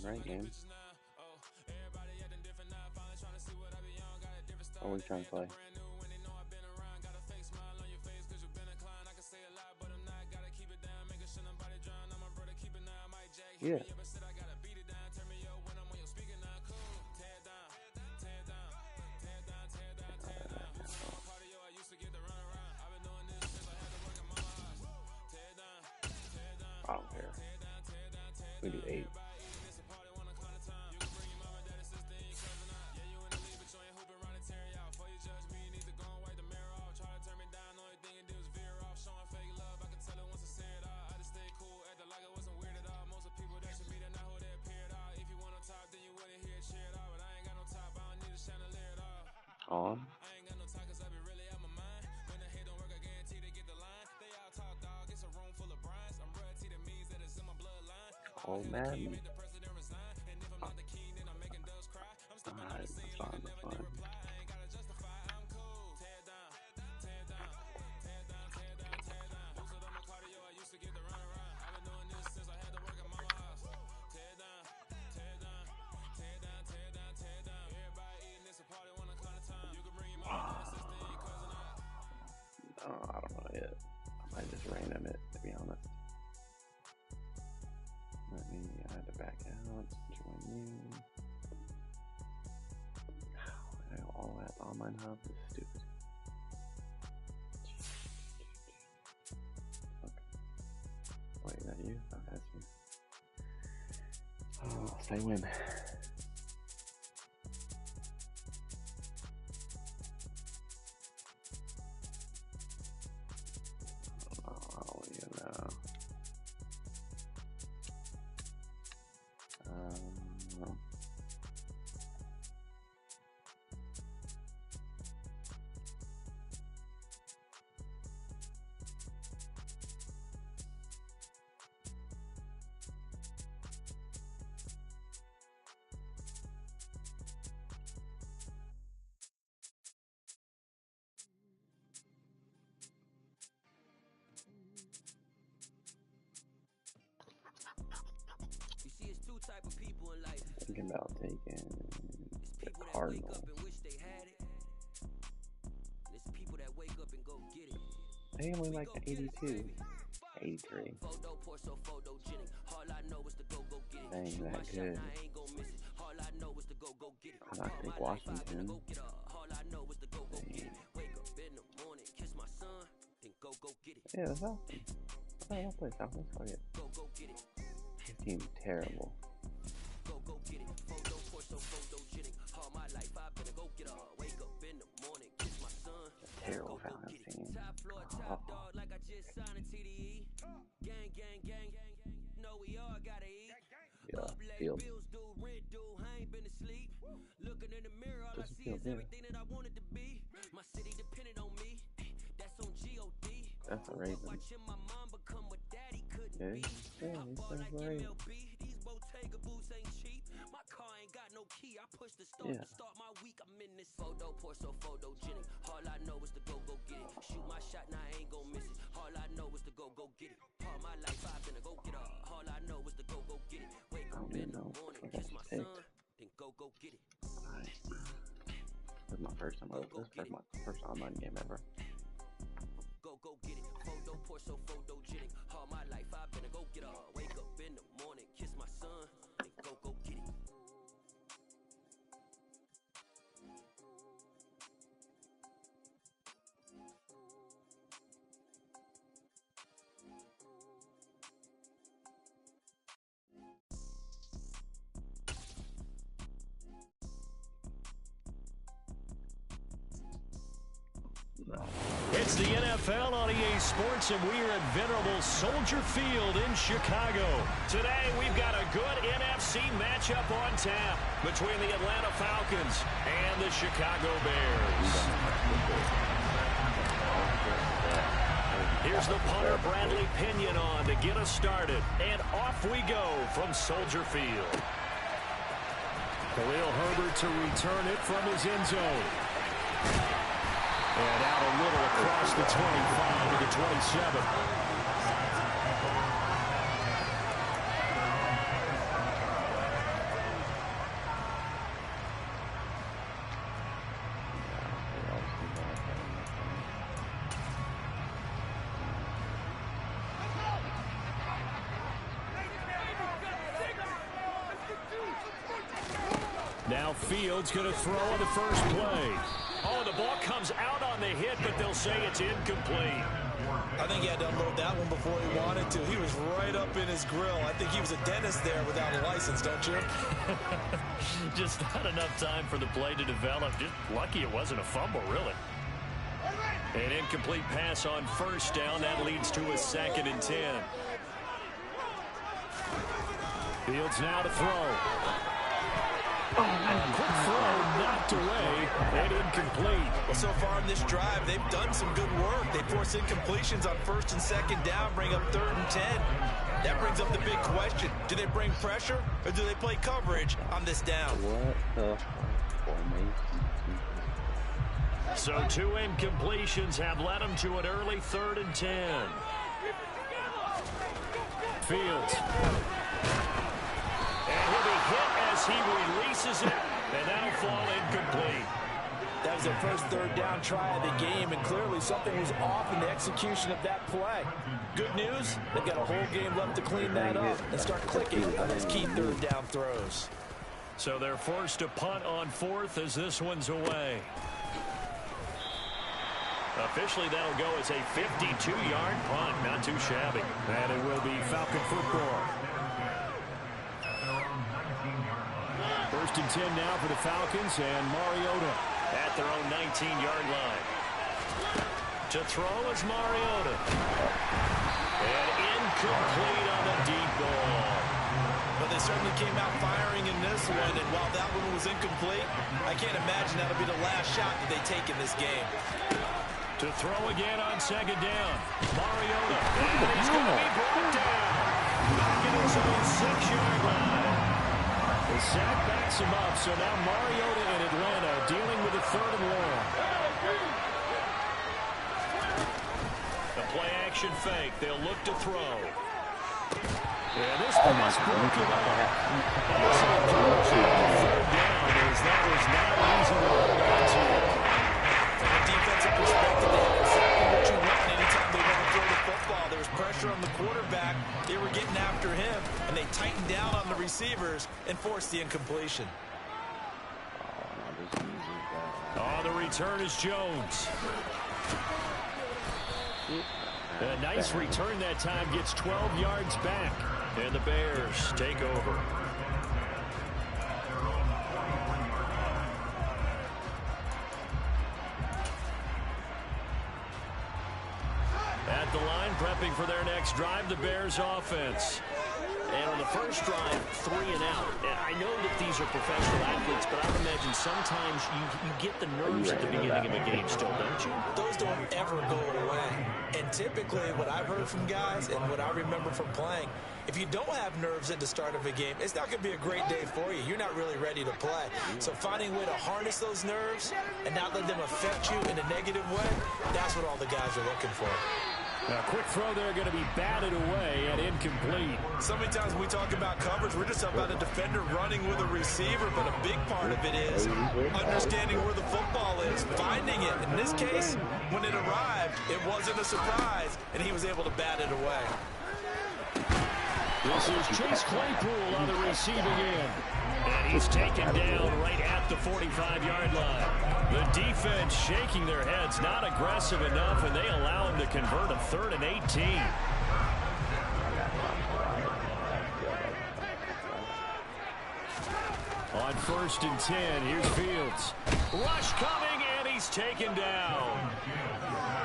right, game? What are we trying to play? Yeah. I don't care. We do 8. On. Oh, Madden. Alright, that's fine, that's fine. I don't know yet. I might just random it, to be honest. Let me add to back out, join you. All that online hub is stupid. Okay. Wait, is that you? Oh, that's you. Oh, say when. Oh, you know. Type of people in life. Thinking about taking the Cardinals. There's people that wake up and go get it. They only like 82, 83. Ain't that good. I think Washington. Yeah, that's awesome. I'll play Southwest. Fuck it. This team's terrible. Go get it. Photogenic. All my life I've been a go get up. Wake up in the morning, kiss my son. Terrible Falcons team. Top floor, top dog, like I just signed a TDE. Gang. No, we all gotta eat. Yeah, field. Bills due, rent due, I ain't been asleep. Looking in the mirror, all I see is everything that I wanted to be. My city depended on me. That's on G.O.D. That's a Raven. Watching my mom become what daddy couldn't be. Yeah, like MLB. These Bottega boots ain't cheap. My car ain't got no key. I push the start to start my week. I'm in this photo pour so photogenic. All I know is to go get it. Shoot my shot, now I ain't gon' miss it. All I know is to go get it. All my life I've been a go get up. All I know is to go get it. Wake up in the morning, kiss my son, then go get it. Alright. This is my first time over this. First online game ever. Go get it. Photo pour so photogenic. All my life I've been a go get up. Wake up in the morning, kiss my son, then go get it. It's the NFL on EA Sports, and we are at venerable Soldier Field in Chicago. Today, we've got a good NFC matchup on tap between the Atlanta Falcons and the Chicago Bears. Here's the punter, Bradley Pinion, on to get us started. And off we go from Soldier Field. Khalil Herbert to return it from his end zone. And out a little across the 25 to the 27. Now Fields going to throw on the first play. Oh, the ball comes out on the hit, but they'll say it's incomplete. I think he had to unload that one before he wanted to. He was right up in his grill. I think he was a dentist there without a license, don't you? Just not enough time for the play to develop. Just lucky it wasn't a fumble, really. An incomplete pass on first down. That leads to a 2nd and 10. Fields now to throw. Quick throw knocked away and incomplete. Well, so far in this drive, they've done some good work. They force incompletions on 1st and 2nd down, bring up 3rd and 10. That brings up the big question. Do they bring pressure or do they play coverage on this down? What the formation? So 2 incompletions have led them to an early 3rd and 10. Fields. And he'll be hit as he releases it, and that'll fall incomplete. That was their first 3rd down try of the game, and clearly something was off in the execution of that play. Good news, they've got a whole game left to clean that up and start clicking on those key 3rd down throws. So they're forced to punt on 4th as this one's away. Officially, that'll go as a 52-yard punt. Not too shabby. And it will be Falcon football. 1st and 10 now for the Falcons, and Mariota at their own 19-yard line. To throw is Mariota. And incomplete on the deep ball. But they certainly came out firing in this one, and while that one was incomplete, I can't imagine that'll be the last shot that they take in this game. To throw again on 2nd down. Mariota. And he's going to be brought down. Back in his own 6-yard line. The sack backs him up, so now Mariota in Atlanta dealing with a 3rd and long. The play-action fake. They'll look to throw. And this pass broken up. Also, 3rd down as that was not easy to hold on to. From a defensive perspective, they have exactly what you want anytime they want to throw the football. There was pressure on the quarterback. They were getting after him, and they tightened down on the receivers and forced the incompletion. Oh, the return is Jones. A nice return that time, gets 12 yards back, and the Bears take over. At the line, prepping for their next drive, the Bears offense. And on the first drive, 3 and out. And I know that these are professional athletes, but I would imagine sometimes you get the nerves at the beginning of a game still, don't you? Those don't ever go away. And typically what I've heard from guys and what I remember from playing, if you don't have nerves at the start of a game, it's not going to be a great day for you. You're not really ready to play. So finding a way to harness those nerves and not let them affect you in a negative way, that's what all the guys are looking for. A quick throw there going to be batted away and incomplete. So many times when we talk about coverage, we're just talking about a defender running with a receiver, but a big part of it is understanding where the football is, finding it. In this case, when it arrived, it wasn't a surprise, and he was able to bat it away. This is Chase Claypool on the receiving end. And he's taken down right at the 45-yard line. The defense shaking their heads, not aggressive enough, and they allow him to convert a 3rd and 18. On 1st and 10, here's Fields. Rush coming, and he's taken down.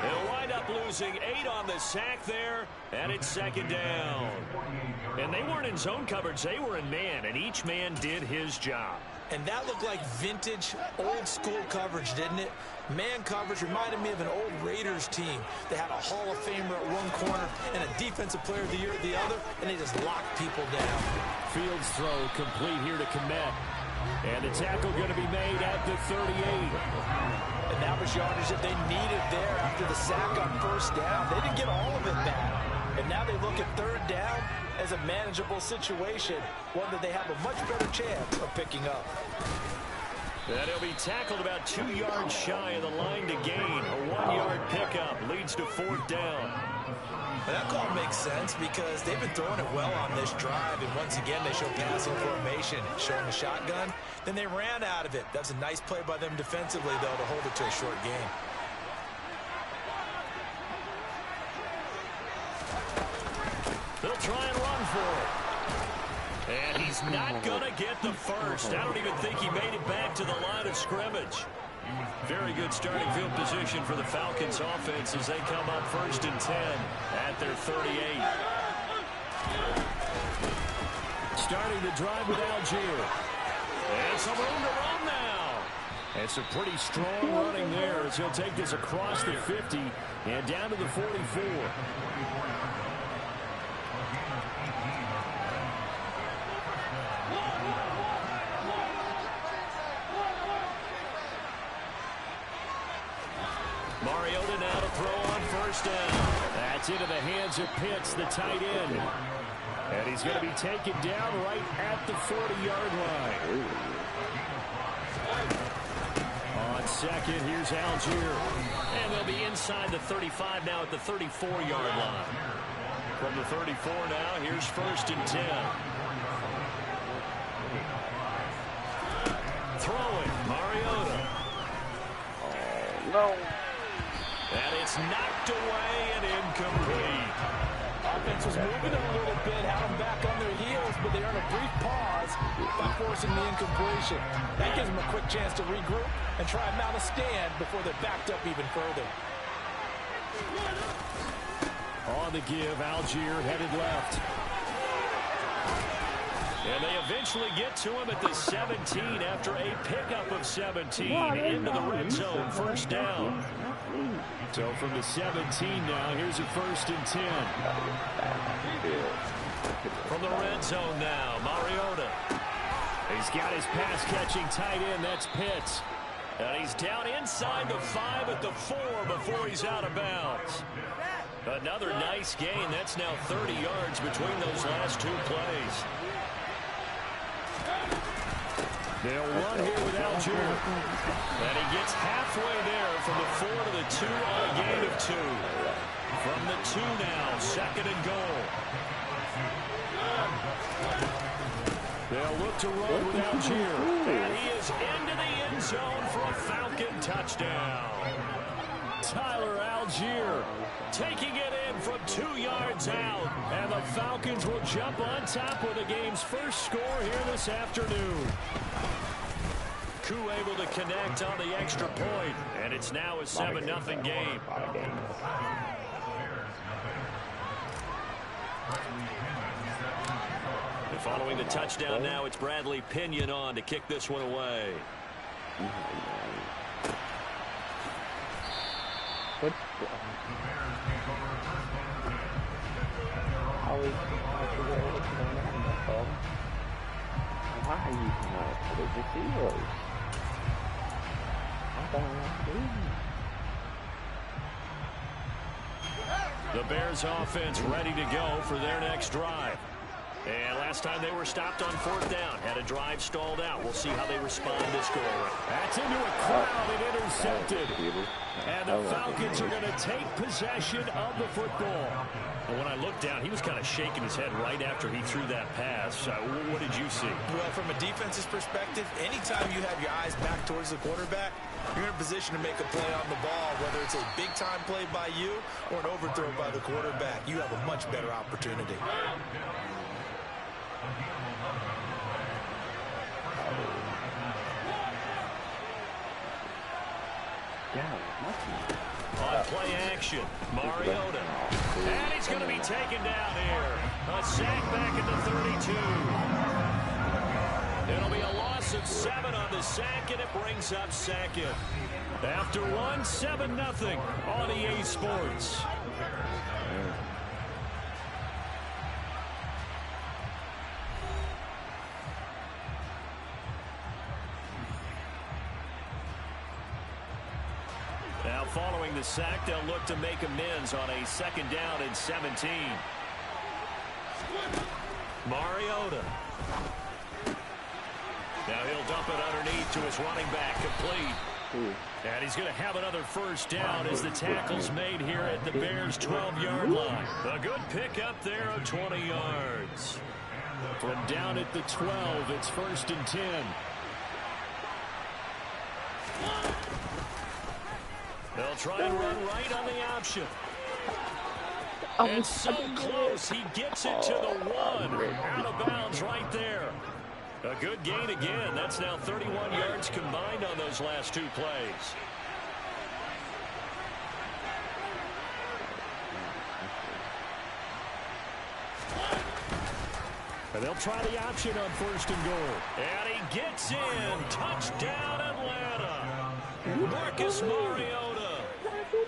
They'll wind up losing 8 on the sack there, and it's 2nd down. And they weren't in zone coverage, they were in man, and each man did his job. And that looked like vintage, old-school coverage, didn't it? Man coverage reminded me of an old Raiders team. They had a Hall of Famer at one corner and a Defensive Player of the Year at the other, and they just locked people down. Fields throw complete here to Kmet. And the tackle going to be made at the 38. And that was yardage that they needed there after the sack on 1st down. They didn't get all of it back. And now they look at 3rd down as a manageable situation, one that they have a much better chance of picking up. And he'll be tackled about 2 yards shy of the line to gain. A 1-yard pickup. Leads to 4th down. Well, that call makes sense because they've been throwing it well on this drive, and once again they show passing formation, showing the shotgun. Then they ran out of it. That's a nice play by them defensively, though, to hold it to a short game. They'll try and run for it. And he's not going to get the first. I don't even think he made it back to the line of scrimmage. Very good starting field position for the Falcons offense as they come up 1st and 10 at their 38. Starting the drive with Algier. And some room to run now. And some pretty strong running there as he'll take this across the 50 and down to the 44. Mariota now to throw on 1st down. That's into the hands of Pitts, the tight end. And he's going to be taken down right at the 40-yard line. On 2nd, here's Algier. And they'll be inside the 35 now at the 34-yard line. From the 34 now, here's 1st and 10. Throwing, Mariota. Oh, no. And it's knocked away and incomplete. Offense was moving them a little bit, had them back on their heels, but they earned a brief pause by forcing the incompletion. That gives them a quick chance to regroup and try and mount a stand before they're backed up even further. On the give, Algier headed left. And they eventually get to him at the 17 after a pickup of 17 into the red zone, 1st down. So from the 17 now, here's a 1st and 10. From the red zone now, Mariota. He's got his pass-catching tight end, that's Pitts. And he's down inside the 5 at the 4 before he's out of bounds. Another nice gain. That's now 30 yards between those last 2 plays. They'll run here with Algier. And he gets halfway there from the 4 to the 2 on a gain of 2. From the 2 now, 2nd and goal. They'll look to run with Algier. And he is into the end zone for a Falcon touchdown. Tyler Algier taking it in from 2 yards out. And the Falcons will jump on top with the game's first score here this afternoon. Koo able to connect on the extra point, and it's now a 7-0 game. And following the touchdown now, it's Bradley Pinion on to kick this one away. Why are you not put the zeros? The Bears offense ready to go for their next drive. And last time they were stopped on 4th down, had a drive stalled out. We'll see how they respond this go around. That's into a crowd and intercepted. And the Falcons are going to take possession of the football. And when I looked down, he was kind of shaking his head right after he threw that pass. What did you see? Well, from a defense's perspective, anytime you have your eyes back towards the quarterback, you're in a position to make a play on the ball, whether it's a big-time play by you or an overthrow by the quarterback. You have a much better opportunity. On play action, Mariota. And he's going to be taken down here. A sack back at the 32. It'll be a loss of 7 on the sack, and it brings up 2nd. After 7-0 on EA Sports. Now following the sack, they'll look to make amends on a 2nd down and 17. Mariota. Now he'll dump it underneath to his running back, complete. And he's going to have another first down as the tackle's made here at the Bears' 12-yard line. A good pickup there of 20 yards. From down at the 12, it's 1st and 10. They'll try and run right on the option. And so close, he gets it to the 1. Out of bounds right there. A good gain again. That's now 31 yards combined on those last 2 plays. And they'll try the option on 1st and goal. And he gets in. Touchdown, Atlanta. Marcus Mariota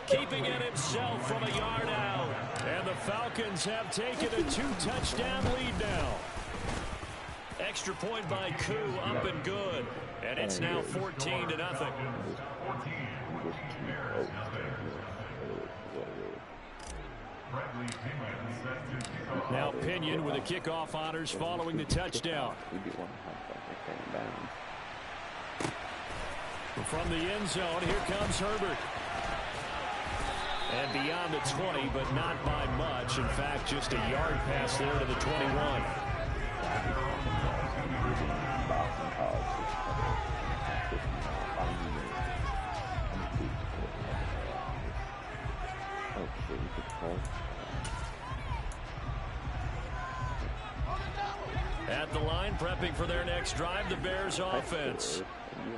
keeping it himself from a yard out. And the Falcons have taken a 2-touchdown lead now. Extra point by Koo, up and good. And it's now 14-0. Now Pinion with the kickoff honors following the touchdown. From the end zone, here comes Herbert. And beyond the 20, but not by much. In fact, just a yard pass there to the 21. At the line, prepping for their next drive, the Bears offense.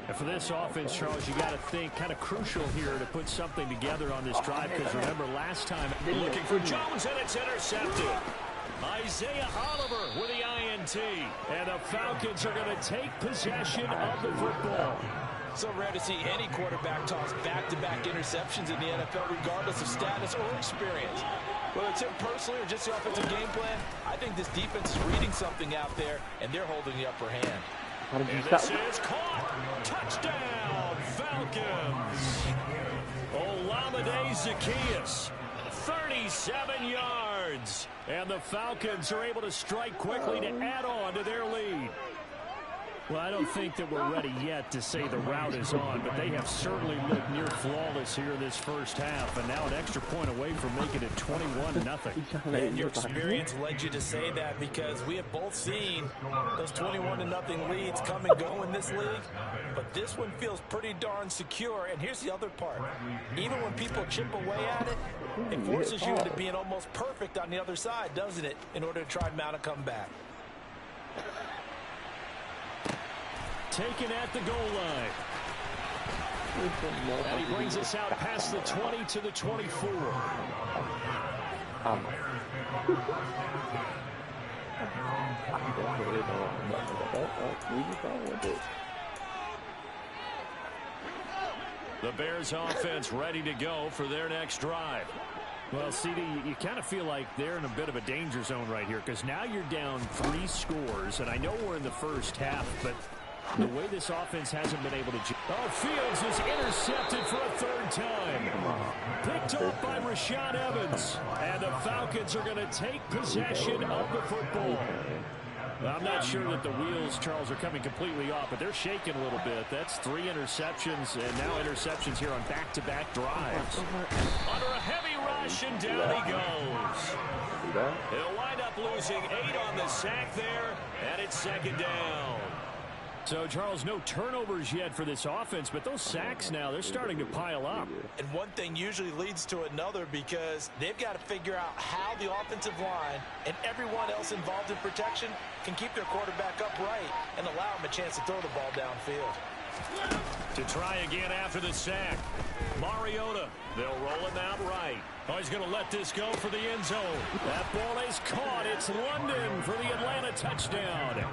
And for this offense, Charles, you got to think kind of crucial here to put something together on this drive, because remember last time looking for Jones, and it's intercepted. Isaiah Oliver with the INT, and the Falcons are going to take possession of the football. So rare to see any quarterback toss back-to-back interceptions in the NFL, regardless of status or experience. Whether it's him personally or just the offensive game plan, I think this defense is reading something out there, and they're holding the upper hand. And this is caught. Touchdown, Falcons. Olamide Zaccheaus, 37 yards. And the Falcons are able to strike quickly to add on to their lead. Well, I don't think that we're ready yet to say the route is on, but they have certainly looked near flawless here in this first half, and now an extra point away from making it 21-0. And your experience led you to say that, because we have both seen those 21-0 leads come and go in this league, but this one feels pretty darn secure. And here's the other part. Even when people chip away at it, it forces you into being almost perfect on the other side, doesn't it, in order to try and mount a comeback. Taken at the goal line. And he brings us out past the 20 to the 24. The Bears offense ready to go for their next drive. Well, CD, you kind of feel like they're in a bit of a danger zone right here, because now you're down 3 scores, and I know we're in the first half, but the way this offense hasn't been able to... Oh, Fields is intercepted for a 3rd time. Picked up by Rashad Evans. And the Falcons are going to take possession of the football. Well, I'm not sure that the wheels, Charles, are coming completely off, but they're shaking a little bit. That's 3 interceptions, and now interceptions here on back-to-back drives. Under a heavy rush, and down he goes. He'll wind up losing 8 on the sack there, and it's 2nd down. So, Charles, no turnovers yet for this offense, but those sacks now, they're starting to pile up. And one thing usually leads to another, because they've got to figure out how the offensive line and everyone else involved in protection can keep their quarterback upright and allow him a chance to throw the ball downfield. To try again after the sack. Mariota, they'll roll him out right. Oh, he's going to let this go for the end zone. That ball is caught. It's London for the Atlanta touchdown.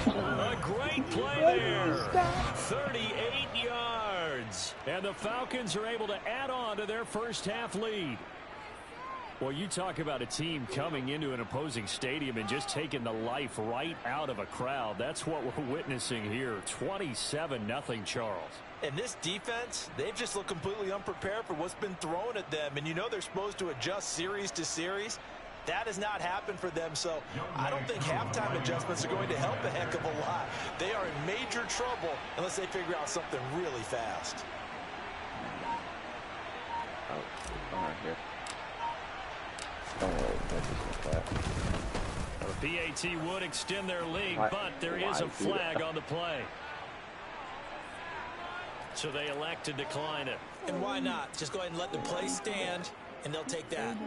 A great play there. 38 yards. And the Falcons are able to add on to their first half lead. Well, you talk about a team coming into an opposing stadium and just taking the life right out of a crowd. That's what we're witnessing here. 27-0, Charles. And this defense, they've just looked completely unprepared for what's been thrown at them. And you know they're supposed to adjust series to series. That has not happened for them, so I don't think halftime adjustments are going to help a heck of a lot. They are in major trouble unless they figure out something really fast. Oh, right here. Don't worry, that. The PAT would extend their lead, but there is a flag on the play. So they elect to decline it. And why not? Just go ahead and let the play stand, and they'll take that.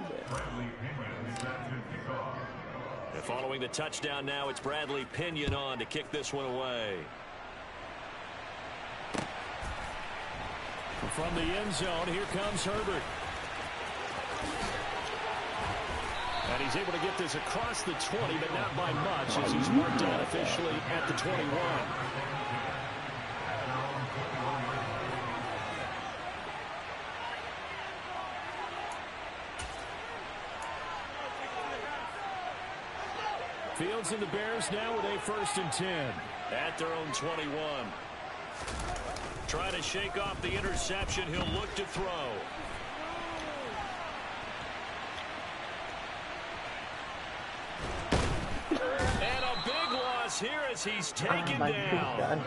And following the touchdown now, it's Bradley Pinion on to kick this one away. From the end zone, here comes Herbert. And he's able to get this across the 20, but not by much, as he's marked down officially at the 21. Fields and the Bears now with a 1st and 10 at their own 21. Trying to shake off the interception. He'll look to throw. And a big loss here as he's taken down.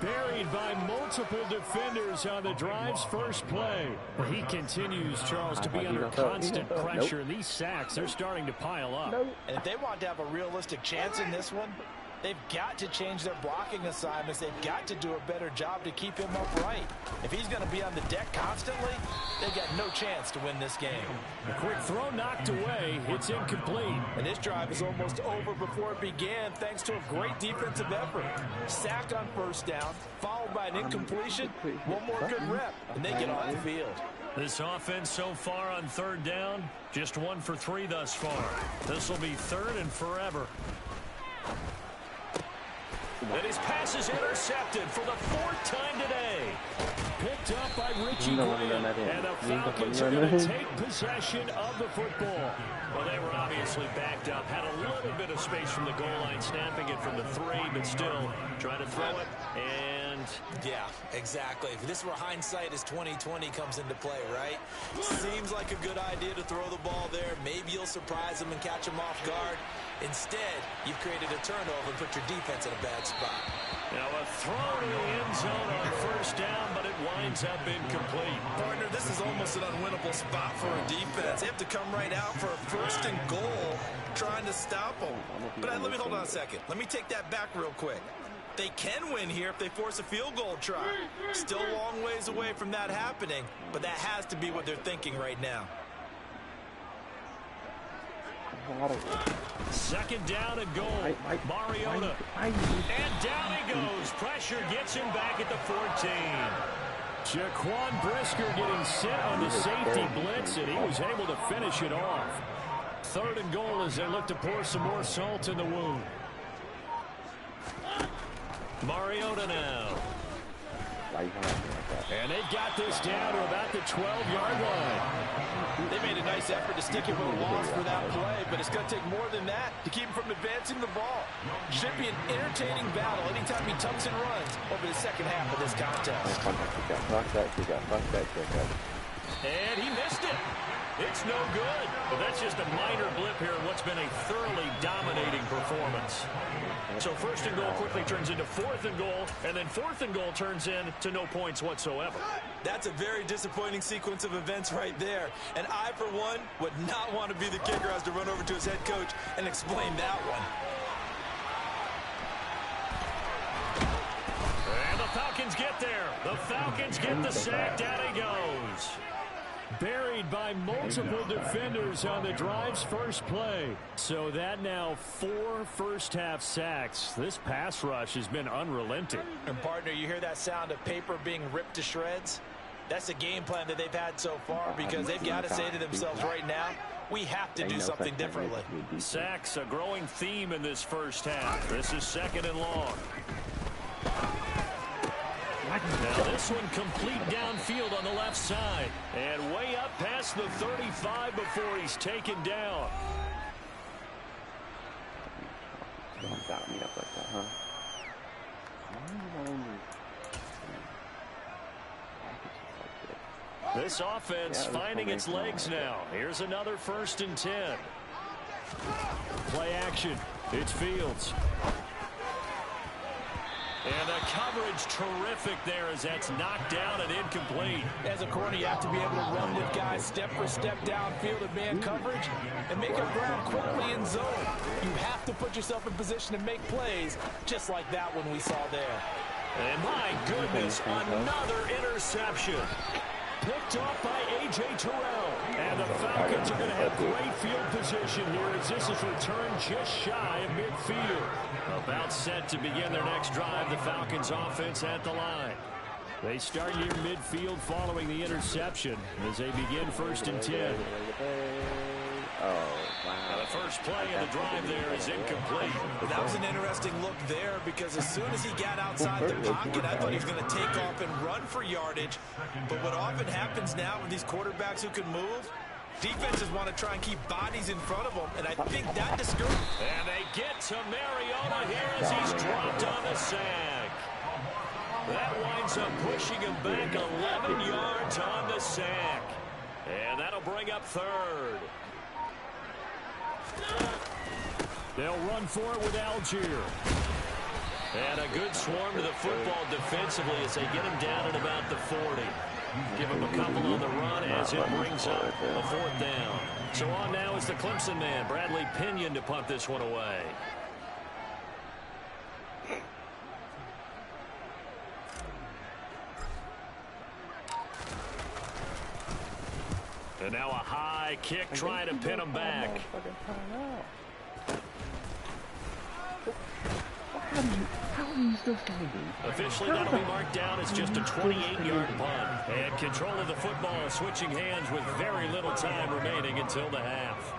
Buried by multiple defenders on the drive's first play. He continues, Charles, to be under constant pressure. And these sacks, they're starting to pile up. And if they want to have a realistic chance in this one, they've got to change their blocking assignments. They've got to do a better job to keep him upright. If he's going to be on the deck constantly, they've got no chance to win this game. A quick throw knocked away. It's incomplete. And this drive is almost over before it began thanks to a great defensive effort. Sack on 1st down, followed by an incompletion. One more good rep, and they get off the field. This offense so far on 3rd down, just 1 for 3 thus far. This will be 3rd and forever. And his pass is intercepted for the 4th time today. Picked up by Richie Graham. And the Falcons are going to take possession of the football. Well, they were obviously backed up. Had a little bit of space from the goal line, snapping it from the 3, but still trying to throw it. And yeah, exactly. If this were hindsight as 2020 comes into play, right? Seems like a good idea to throw the ball there. Maybe you'll surprise them and catch them off guard. Instead, you've created a turnover and put your defense in a bad spot. Now a throw to the end zone on 1st down, but it winds up incomplete. Partner, this is almost an unwinnable spot for a defense. They have to come right out for a 1st and goal, trying to stop them. But let me hold on a second. Let me take that back real quick. They can win here if they force a field goal try. Still a long ways away from that happening, but that has to be what they're thinking right now. 2nd down and goal. Mariota. And down he goes. Pressure gets him back at the 14. Jaquan Brisker getting set on the safety blitz, and he was able to finish it off. 3rd and goal as they look to pour some more salt in the wound. Mariota now. And they've got this down to about the 12-yard line. They made a nice effort to stick it with a loss for that play, but it's going to take more than that to keep him from advancing the ball. Should be an entertaining battle anytime he tucks and runs over the 2nd half of this contest. And he missed it. It's no good. But that's just a minor blip here in what's been a thoroughly dominating performance. So 1st and goal quickly turns into 4th and goal, and then 4th and goal turns into no points whatsoever. That's a very disappointing sequence of events right there. And I, for one, would not want to be the kicker who has to run over to his head coach and explain that one. And the Falcons get there. The Falcons get the sack. Down he goes. Buried by multiple defenders on the drive's first play. So that now 4 first-half sacks. This pass rush has been unrelenting. And, partner, you hear that sound of paper being ripped to shreds? That's the game plan that they've had so far because they've got to say to themselves right now, we have to do something differently. Sacks, a growing theme in this first half. This is 2nd and long. Now this one complete downfield on the left side. And way up past the 35 before he's taken down. This offense finding its legs now. Here's another 1st and 10. Play action. It's Fields. And the coverage terrific there as that's knocked down and incomplete. As a corner, you have to be able to run with guys step for step downfield in man coverage and make up ground quickly in zone. You have to put yourself in position to make plays just like that one we saw there. And my goodness, another interception. Picked off by A.J. Terrell. And the Falcons are going to have great field position here as this is returned just shy of midfield. About set to begin their next drive, the Falcons offense at the line. They start near midfield following the interception as they begin 1st and 10. Oh, wow. And the first play of the drive there is incomplete. That was an interesting look there because as soon as he got outside the pocket, I thought he was going to take off and run for yardage. But what often happens now with these quarterbacks who can move, defenses want to try and keep bodies in front of them, and I think that discourages. And they get to Mariota here as he's dropped on the sack. That winds up pushing him back 11 yards on the sack. And that'll bring up 3rd. They'll run for it with Algier. And a good swarm to the football defensively as they get him down at about the 40. Give him a couple on the run as it brings up a 4th down. So on now is the Clemson man, Bradley Pinion, to punt this one away. And now a high kick trying to pin him back. How are you still standing? Officially, that'll be marked down as just a 28-yard punt. And control of the football switching hands with very little time remaining until the half.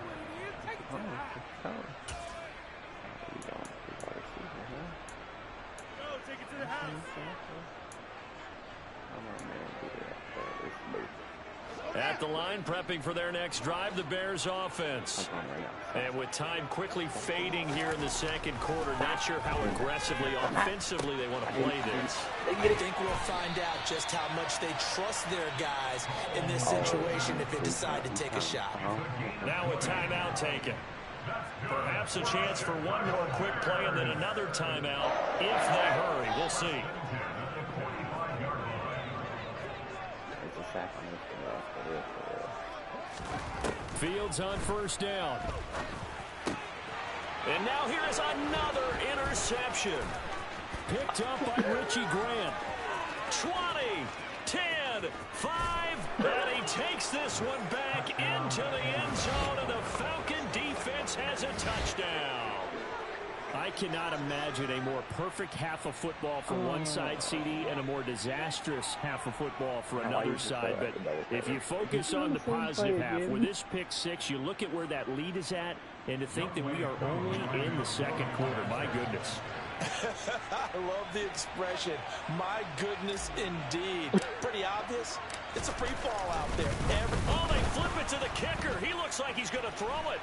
Take it to the house. At the line, prepping for their next drive, the Bears offense. And with time quickly fading here in the second quarter, not sure how aggressively, offensively they want to play this. I think we'll find out just how much they trust their guys in this situation if they decide to take a shot. Now a timeout taken. Perhaps a chance for one more quick play and then another timeout if they hurry. We'll see. Fields on 1st down. And now here is another interception. Picked up by Richie Grant. 20, 10, 5, and he takes this one back into the end zone, and the Falcon defense has a touchdown. I cannot imagine a more perfect half of football for one side, CD, and a more disastrous half of football for another side. But if you focus on the positive half, with this pick 6, you look at where that lead is at, and to think that we are only in the second quarter. My goodness. I love the expression, my goodness indeed. Pretty obvious. It's a free fall out there. Oh, they flip it to the kicker. He looks like he's going to throw it.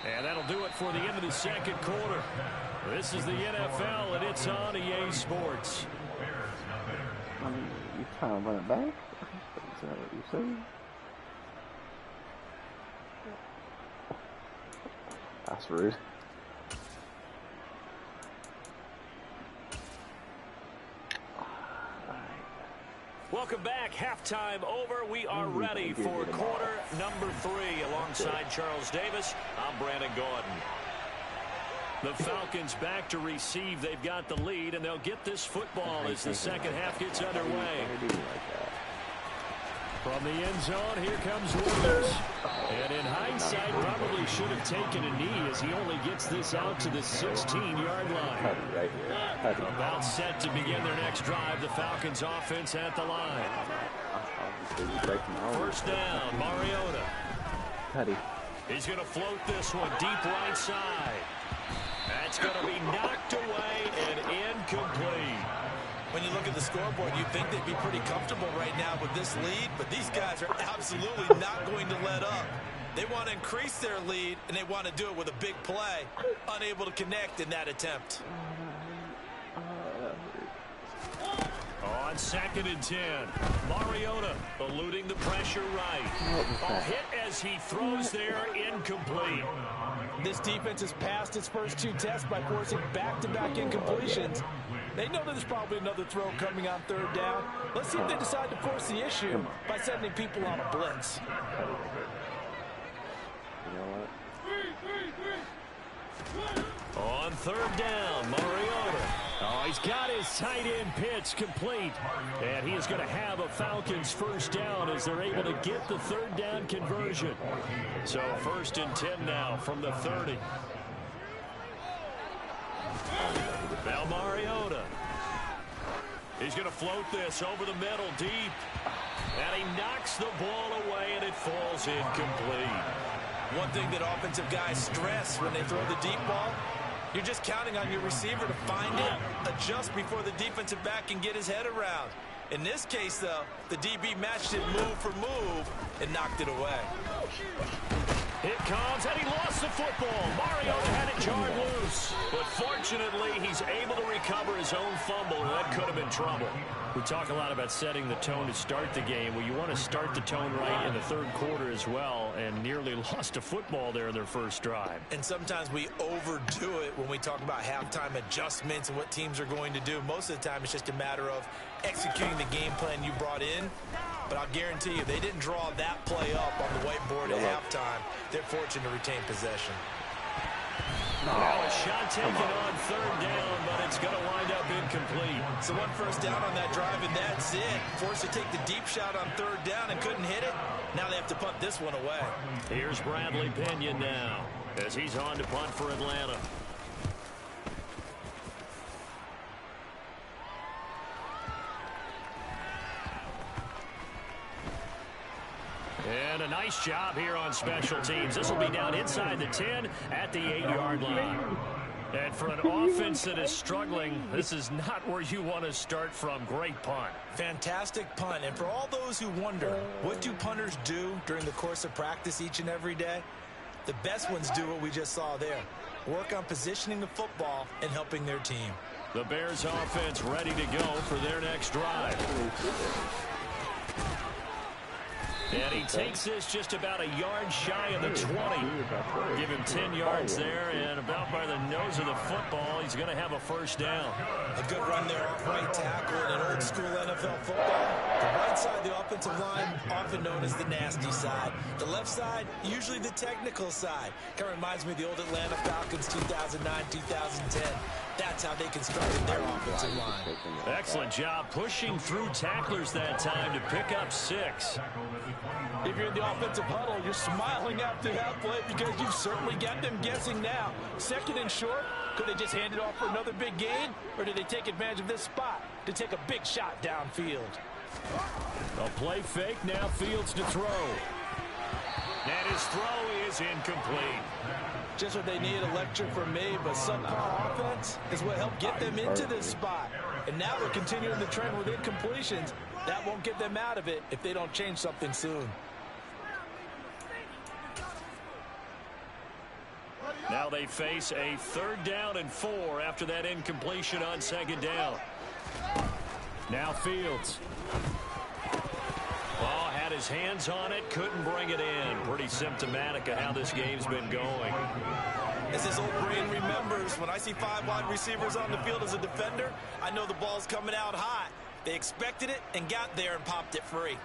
And that'll do it for the end of the second quarter. This is the NFL, and it's on EA Sports. I mean, you trying to run it back? Is that what you saying? That's rude. Welcome back. Halftime over. We are ready for quarter number 3. Alongside Charles Davis, I'm Brandon Gordon. The Falcons back to receive. They've got the lead, and they'll get this football as the second half gets underway. From the end zone, here comes Williams. And in hindsight, probably should have taken a knee as he only gets this out to the 16-yard line. About set to begin their next drive, the Falcons offense at the line. 1st down, Mariota. He's going to float this one deep right side. That's going to be knocked away and incomplete. When you look at the scoreboard, you'd think they'd be pretty comfortable right now with this lead, but these guys are absolutely not going to let up. They want to increase their lead, and they want to do it with a big play. Unable to connect in that attempt. Oh, On 2nd and 10, Mariota eluding the pressure right. A hit as he throws there, incomplete. This defense has passed its first 2 tests by forcing back-to-back incompletions. They know there's probably another throw coming on 3rd down. Let's see if they decide to force the issue by sending people on a blitz. You know what? On 3rd down, Mariota. Oh, he's got his tight end pitch complete. And he is going to have a Falcons first down as they're able to get the 3rd down conversion. So 1st and 10 now from the 30. Now Mariota. He's going to float this over the middle deep. And he knocks the ball away and it falls incomplete. One thing that offensive guys stress when they throw the deep ball, you're just counting on your receiver to find it, adjust before the defensive back can get his head around. In this case, though, the DB matched it move for move and knocked it away. It comes, and he lost the football. Mariota had it jarred loose. But fortunately, he's able to recover his own fumble, and that could have been trouble. We talk a lot about setting the tone to start the game. Well, you want to start the tone right in the 3rd quarter as well, and nearly lost a football there in their first drive. And sometimes we overdo it when we talk about halftime adjustments and what teams are going to do. Most of the time, it's just a matter of executing the game plan you brought in. But I'll guarantee you, they didn't draw that play up on the whiteboard at halftime. They're fortunate to retain possession. Now a shot taken on 3rd down, but it's going to wind up incomplete. So 1 first down on that drive, and that's it. Forced to take the deep shot on 3rd down and couldn't hit it. Now they have to punt this one away. Here's Bradley Pinion now as he's on to punt for Atlanta. And a nice job here on special teams. This will be down inside the 10 at the 8-yard line. And for an offense that is struggling, this is not where you want to start from. Great punt. Fantastic punt. And for all those who wonder, what do punters do during the course of practice each and every day? The best ones do what we just saw there. Work on positioning the football and helping their team. The Bears offense ready to go for their next drive. And he takes this just about a yard shy of the 20. Give him 10 yards there, and about by the nose of the football, he's going to have a first down. A good run there off right tackle in an old-school NFL football. The right side of the offensive line, often known as the nasty side. The left side, usually the technical side. Kind of reminds me of the old Atlanta Falcons 2009-2010. That's how they constructed their offensive line. Excellent job pushing through tacklers that time to pick up 6. If you're in the offensive huddle, you're smiling after that play because you've certainly got them guessing now. 2nd and short, could they just hand it off for another big gain? Or did they take advantage of this spot to take a big shot downfield? A play fake, now Fields to throw. And his throw is incomplete. Just what they need, electric from me, but subpar offense is what helped get them into this spot. And now they're continuing the trend with incompletions. That won't get them out of it if they don't change something soon. Now they face a 3rd down and 4 after that incompletion on 2nd down. Now Fields. Oh, had his hands on it, couldn't bring it in. Pretty symptomatic of how this game's been going. As his old brain remembers, when I see 5 wide receivers on the field as a defender, I know the ball's coming out hot. They expected it and got there and popped it free.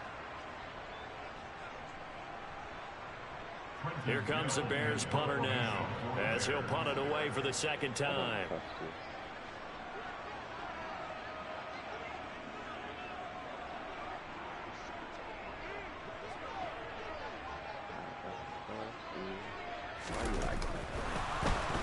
Here comes the Bears punter now, as he'll punt it away for the 2nd time.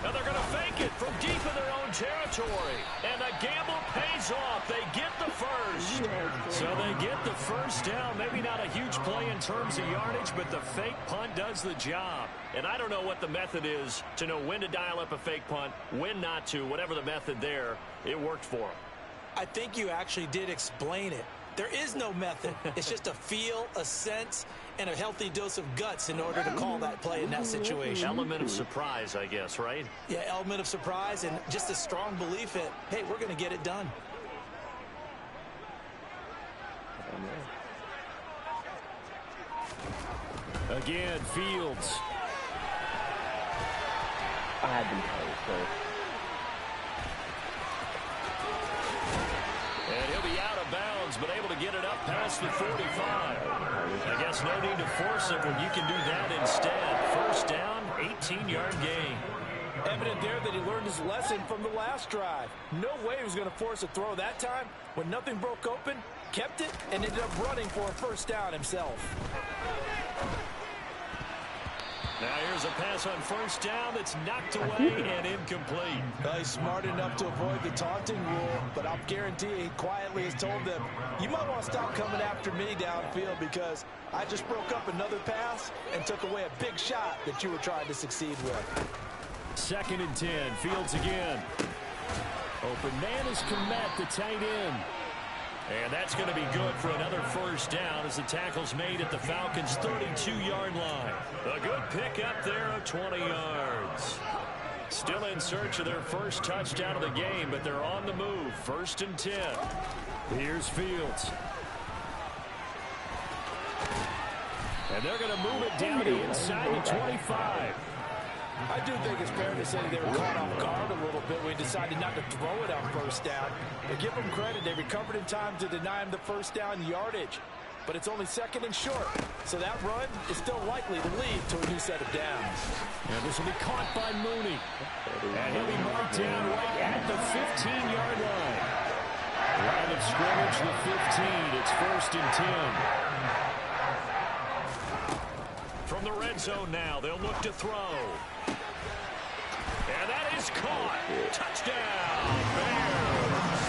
Now they're going to fake it from deep in their own territory. And the gamble pays off. They get the first. So they get the first down. Maybe not a huge play in terms of yardage, but the fake punt does the job. And I don't know what the method is to know when to dial up a fake punt, when not to. Whatever the method there, it worked for them. I think you actually did explain it. There is no method. It's just a feel, a sense, and a healthy dose of guts in order to call that play in that situation. Element of surprise, I guess, right? Yeah, element of surprise and just a strong belief in, hey, we're going to get it done. Again, Fields. I had them close, so. And he'll be out of bounds, but able to get it up past the 45. I guess no need to force it when you can do that instead. First down, 18-yard gain. Evident there that he learned his lesson from the last drive. No way he was going to force a throw that time. When nothing broke open, kept it, and ended up running for a first down himself. Now here's a pass on first down that's knocked away and incomplete. Well, he's smart enough to avoid the taunting rule, but I'll guarantee he quietly has told them, you might want to stop coming after me downfield because I just broke up another pass and took away a big shot that you were trying to succeed with. 2nd and 10. Fields again. Open man is Komet, the tight end. And that's going to be good for another first down as the tackle's made at the Falcons' 32-yard line. A good pickup there of 20 yards. Still in search of their first touchdown of the game, but they're on the move. 1st and 10. Here's Fields. And they're going to move it down to inside the 25. I do think it's fair to say they were caught off guard a little bit when he decided not to throw it on first down. But give them credit, they recovered in time to deny him the first down yardage. But it's only 2nd and short, so that run is still likely to lead to a new set of downs. And this will be caught by Mooney. And he'll be marked down right at the 15-yard line. Line of scrimmage, the 15. It's 1st and 10. From the red zone now, they'll look to throw. And that is caught. Touchdown, Bears.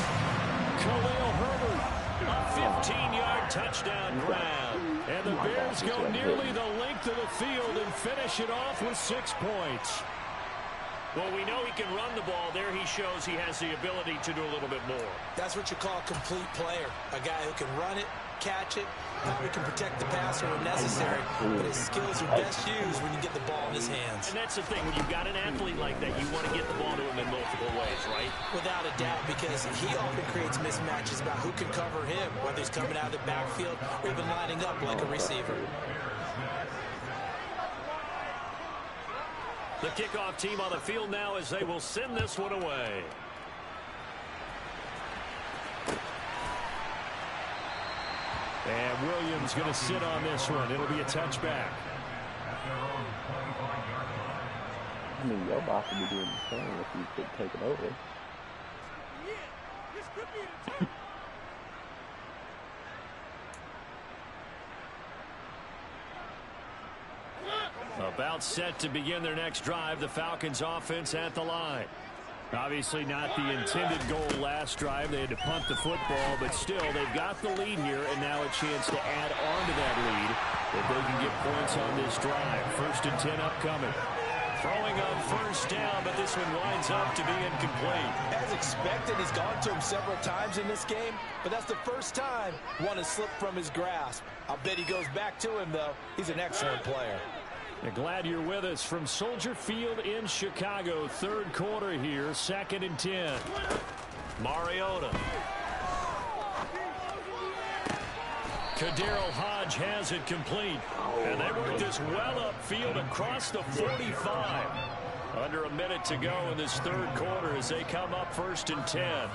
Khalil Herbert. A 15-yard touchdown grab. And the Bears go nearly the length of the field and finish it off with 6 points. Well, we know he can run the ball. There he shows he has the ability to do a little bit more. That's what you call a complete player. A guy who can run it, catch it, probably can protect the passer when necessary, but his skills are best used when you get the ball in his hands. And that's the thing. When you've got an athlete like that, you want to get the ball to him in multiple ways, right? Without a doubt, because he often creates mismatches about who can cover him, whether he's coming out of the backfield or even lining up like a receiver. The kickoff team on the field now as they will send this one away. And Williams going to sit on this one. It'll be a touchback. I mean, your boss would be doing the same if you could take it over. About set to begin their next drive. The Falcons offense at the line. Obviously not the intended goal last drive. They had to punt the football, but still they've got the lead here, and now a chance to add on to that lead if they can get points on this drive. 1st and 10 upcoming. Throwing on first down, but this one winds up to be incomplete. As expected, he's gone to him several times in this game, but that's the first time one has slipped from his grasp. I'll bet he goes back to him, though. He's an excellent player. Glad you're with us from Soldier Field in Chicago. 3rd quarter here, 2nd and 10. Mariota. Kaderl Hodge has it complete. And they work this well upfield across the 45. Under a minute to go in this 3rd quarter as they come up 1st and 10.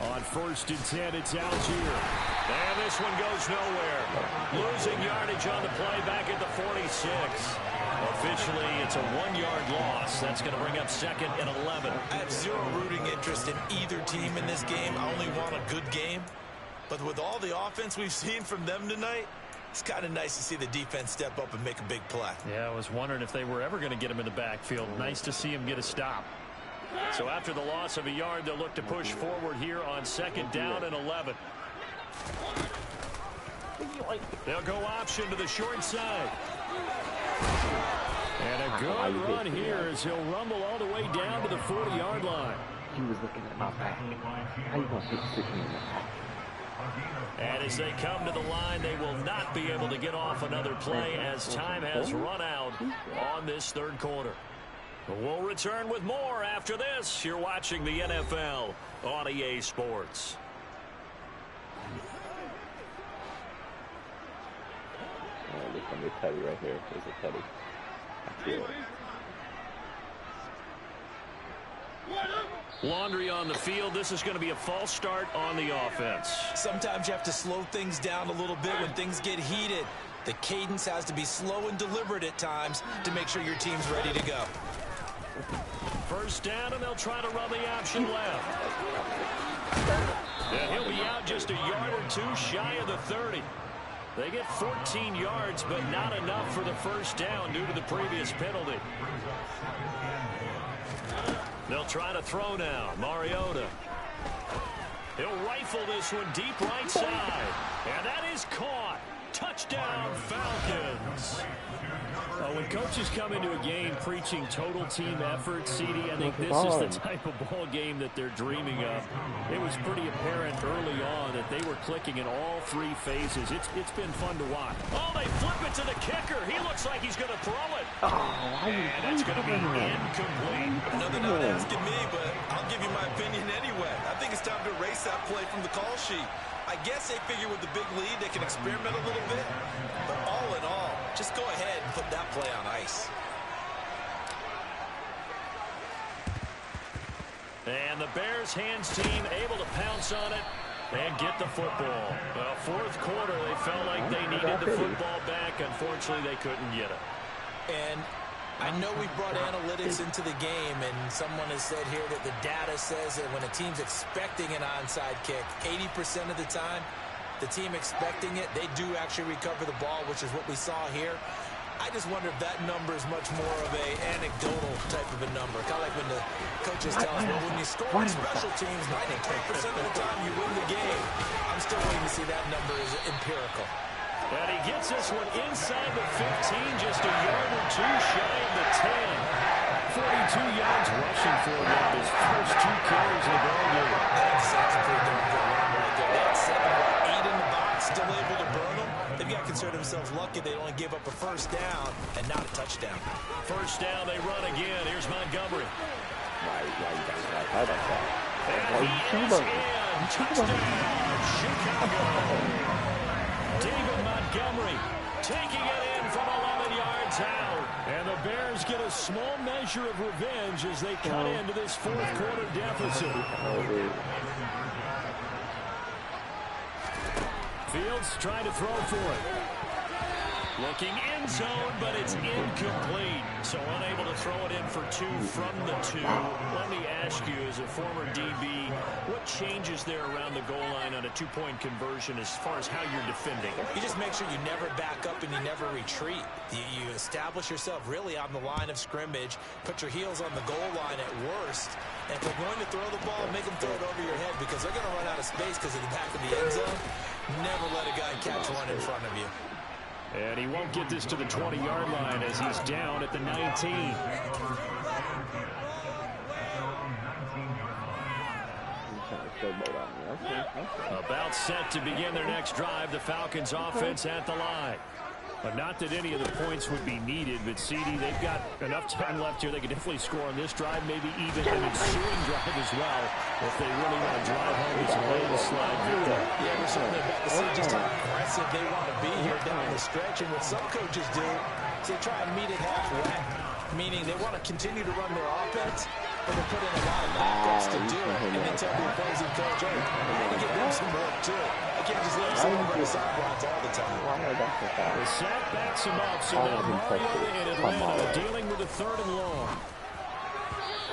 On 1st and 10, it's Algier. And this one goes nowhere. Losing yardage on the play back at the 46. Officially, it's a 1-yard loss. That's going to bring up 2nd and 11. I have zero rooting interest in either team in this game. I only want a good game. But with all the offense we've seen from them tonight, it's kind of nice to see the defense step up and make a big play. Yeah, I was wondering if they were ever going to get him in the backfield. Nice to see him get a stop. So after the loss of a yard, they'll look to push forward here on 2nd down and 11. They'll go option to the short side. And a good run here as he'll rumble all the way down to the 40-yard line. He was looking at my back. How you gonna stick me in the back? And as they come to the line, they will not be able to get off another play as time has run out on this 3rd quarter. We'll return with more after this. You're watching the NFL on EA Sports. Oh, there's going to be a tutty right here. There's a tutty. I feel it. Laundry on the field. This is going to be a false start on the offense. Sometimes you have to slow things down a little bit when things get heated. The cadence has to be slow and deliberate at times to make sure your team's ready to go. First down, and they'll try to run the option left. And he'll be out just a yard or two shy of the 30. They get 14 yards, but not enough for the first down due to the previous penalty. They'll try to throw now. Mariota. He'll rifle this one deep right side. And that is caught. Touchdown, Falcons. When coaches come into a game preaching total team effort, CD, I think this is the type of ball game that they're dreaming of. It was pretty apparent early on that they were clicking in all three phases. It's been fun to watch. Oh, they flip it to the kicker. He looks like he's going to throw it. And that's going to be incomplete. I know they're not asking me, but I'll give you my opinion anyway. I think it's time to erase that play from the call sheet. I guess they figure with the big lead they can experiment a little bit. But all in all, just go ahead and put that play on ice. And the Bears hands team able to pounce on it and get the football. Well, fourth quarter, they felt like they needed the football back. Unfortunately, they couldn't get it. And I know we brought analytics into the game, and someone has said here that the data says that when a team's expecting an onside kick, 80% of the time, the team expecting it, they do actually recover the ball, which is what we saw here. I just wonder if that number is much more of a anecdotal type of a number. Kind of like when the coaches tell us, well, when you score on special teams, 93% of the time you win the game. I'm still waiting to see that number is empirical. And he gets this one inside the 15, just a yard or two shy of the 10. 42 yards rushing for him with his first two carries of the ball game. That sounds pretty darn good right there. They had 7 or 8 in the box, still able to burn them. They've got to consider themselves lucky they only gave up a first down and not a touchdown. First down, they run again. Here's Montgomery. Why you like that? And he is in. Touchdown, Chicago. David Montgomery taking it in from 11 yards out. And the Bears get a small measure of revenge as they cut into this fourth quarter deficit. Fields trying to throw for it. Looking in zone, but it's incomplete. So unable to throw it in for 2 from the 2. Let me ask you, as a former DB, what changes there around the goal line on a 2-point conversion as far as how you're defending? You just make sure you never back up and you never retreat. You establish yourself really on the line of scrimmage, put your heels on the goal line at worst, and if they're going to throw the ball, make them throw it over your head because they're going to run out of space because of the back of the end zone. Never let a guy catch one in front of you. And he won't get this to the 20-yard line as he's down at the 19. About set to begin their next drive. The Falcons offense at the line. But not that any of the points would be needed, but CD, they've got enough time left here. They could definitely score on this drive, maybe even an ensuing drive as well, if they really want to drive home this landslide victory. Yeah, we're certainly about to see just how aggressive they want to be here down the stretch. And what some coaches do is they try and meet it halfway, meaning they want to continue to run their offense, but they put in a lot of backups to do it, and then tell the opposing coach, hey, they give them some work too. I can't just let them sit over the sidelines all the time. The sack backs him up, so now Mariota in Atlanta dealing with a 3rd and long.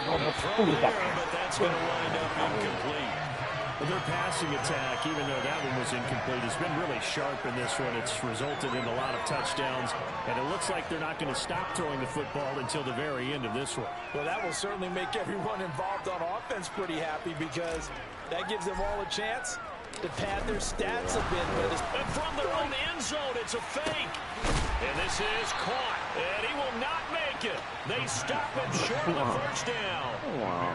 A throw there, but that's going to wind up incomplete. Their passing attack, even though that one was incomplete, has been really sharp in this one. It's resulted in a lot of touchdowns, and it looks like they're not going to stop throwing the football until the very end of this one. Well, that will certainly make everyone involved on offense pretty happy because that gives them all a chance to pad their stats a bit. And from their own end zone, it's a fake. And this is caught, and he will not make it. They stop him short of the first down.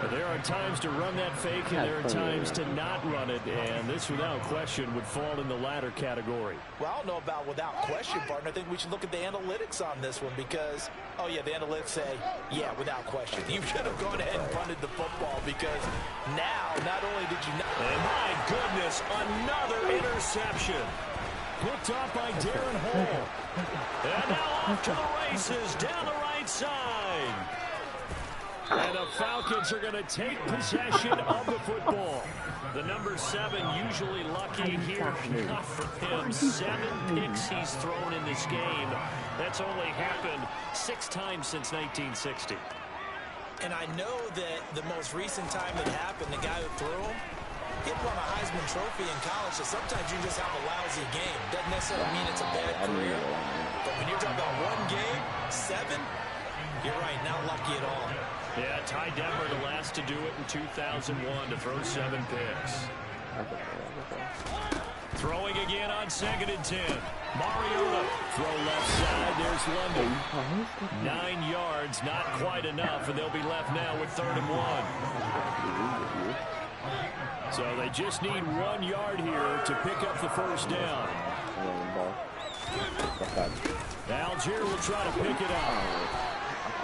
There are times to run that fake, and there are times to not run it, and this, without question, would fall in the latter category. Well, I don't know about without question, partner. I think we should look at the analytics on this one because, oh, yeah, the analytics say, yeah, without question. You should have gone ahead and punted the football because now, not only did you not... And my goodness, another interception. Picked off by Darren Hall. And now off to the races down the right side. And the Falcons are going to take possession of the football. The number 7 usually lucky here. Not for him. 7 picks he's thrown in this game. That's only happened 6 times since 1960. And I know that the most recent time it happened, the guy who threw him, he won a Heisman Trophy in college, so sometimes you just have a lousy game. Doesn't necessarily mean it's a bad career. But when you're talking about one game, 7, you're right, not lucky at all. Yeah, Ty Detmer, the last to do it in 2001 to throw 7 picks. Throwing again on 2nd and 10. Mariota, throw left side, there's London. 9 yards, not quite enough, and they'll be left now with 3rd and 1. So they just need 1 yard here to pick up the first down. Algier will try to pick it up.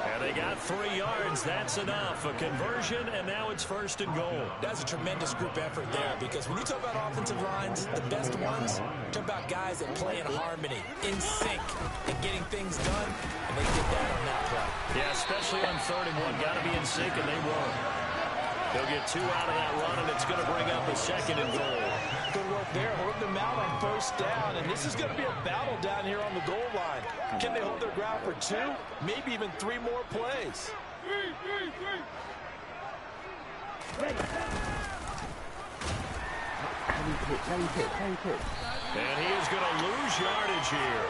And they got 3 yards. That's enough. A conversion, and now it's 1st and goal. That's a tremendous group effort there because when you talk about offensive lines, the best ones, talk about guys that play in harmony, in sync, and getting things done, and they did that on that play. Yeah, especially on 3rd and 1. Got to be in sync, and they were. They'll get 2 out of that run, and it's going to bring up a 2nd and goal. Good work there. Hold them out on 1st down, and this is going to be a battle down here on the goal line. Can they hold their ground for 2, maybe even 3 more plays? And he is going to lose yardage here.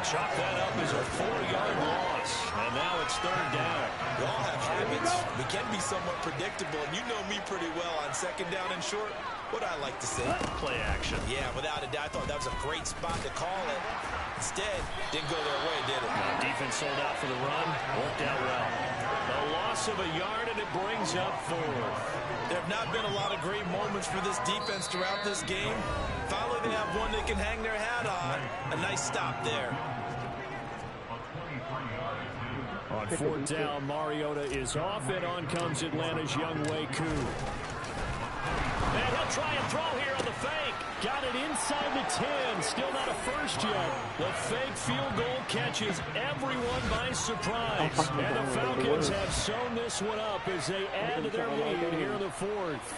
Chop that up as a 4-yard loss. And now it's 3rd down. We all have habits. We can be somewhat predictable, and you know me pretty well on 2nd down and short. What I like to say. Play action. Yeah, without a doubt, I thought that was a great spot to call it. Instead, didn't go their way, did it? Defense sold out for the run. Worked out well. A loss of a yard, and it brings up 4th. There have not been a lot of great moments for this defense throughout this game. Finally, they have one they can hang their hat on. A nice stop there. On 4th down, Mariota is off, and on comes Atlanta's Younghoe Koo. And he'll try and throw here on the fake. Got it inside the 10. Still not a first yet. The fake field goal catches everyone by surprise. And the Falcons have sewn this one up as they add to their lead here in the 4th.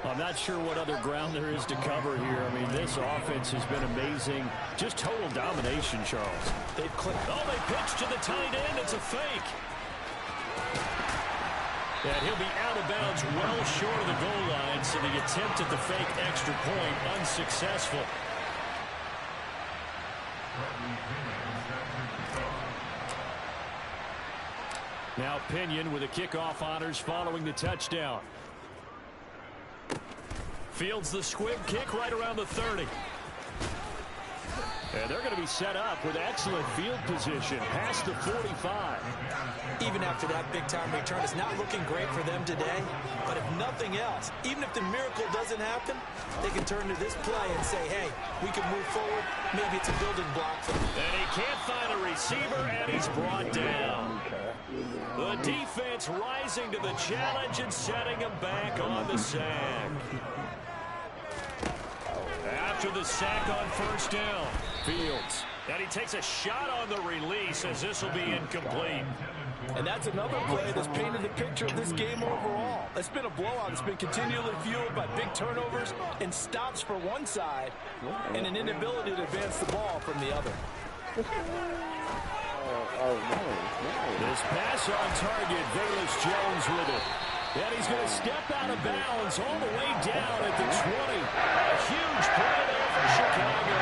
I'm not sure what other ground there is to cover here. I mean, this offense has been amazing. Just total domination, Charles. They've clicked. Oh, they pitch to the tight end. It's a fake. And he'll be out of bounds well short of the goal line, so the attempt at the fake extra point unsuccessful. Now Pinion with the kickoff honors following the touchdown. Fields the squib kick right around the 30. And they're going to be set up with excellent field position past the 45. Even after that big-time return, it's not looking great for them today. But if nothing else, even if the miracle doesn't happen, they can turn to this play and say, hey, we can move forward. Maybe it's a building block for them. And he can't find a receiver, and he's brought down. The defense rising to the challenge and setting him back on the sack. After the sack on 1st down, Fields. And he takes a shot on the release as this will be incomplete. And that's another play that's painted the picture of this game overall. It's been a blowout. It's been continually fueled by big turnovers and stops for one side and an inability to advance the ball from the other. This pass on target, Velus Jones with it. And he's going to step out of bounds all the way down at the 20. A huge play there for Chicago.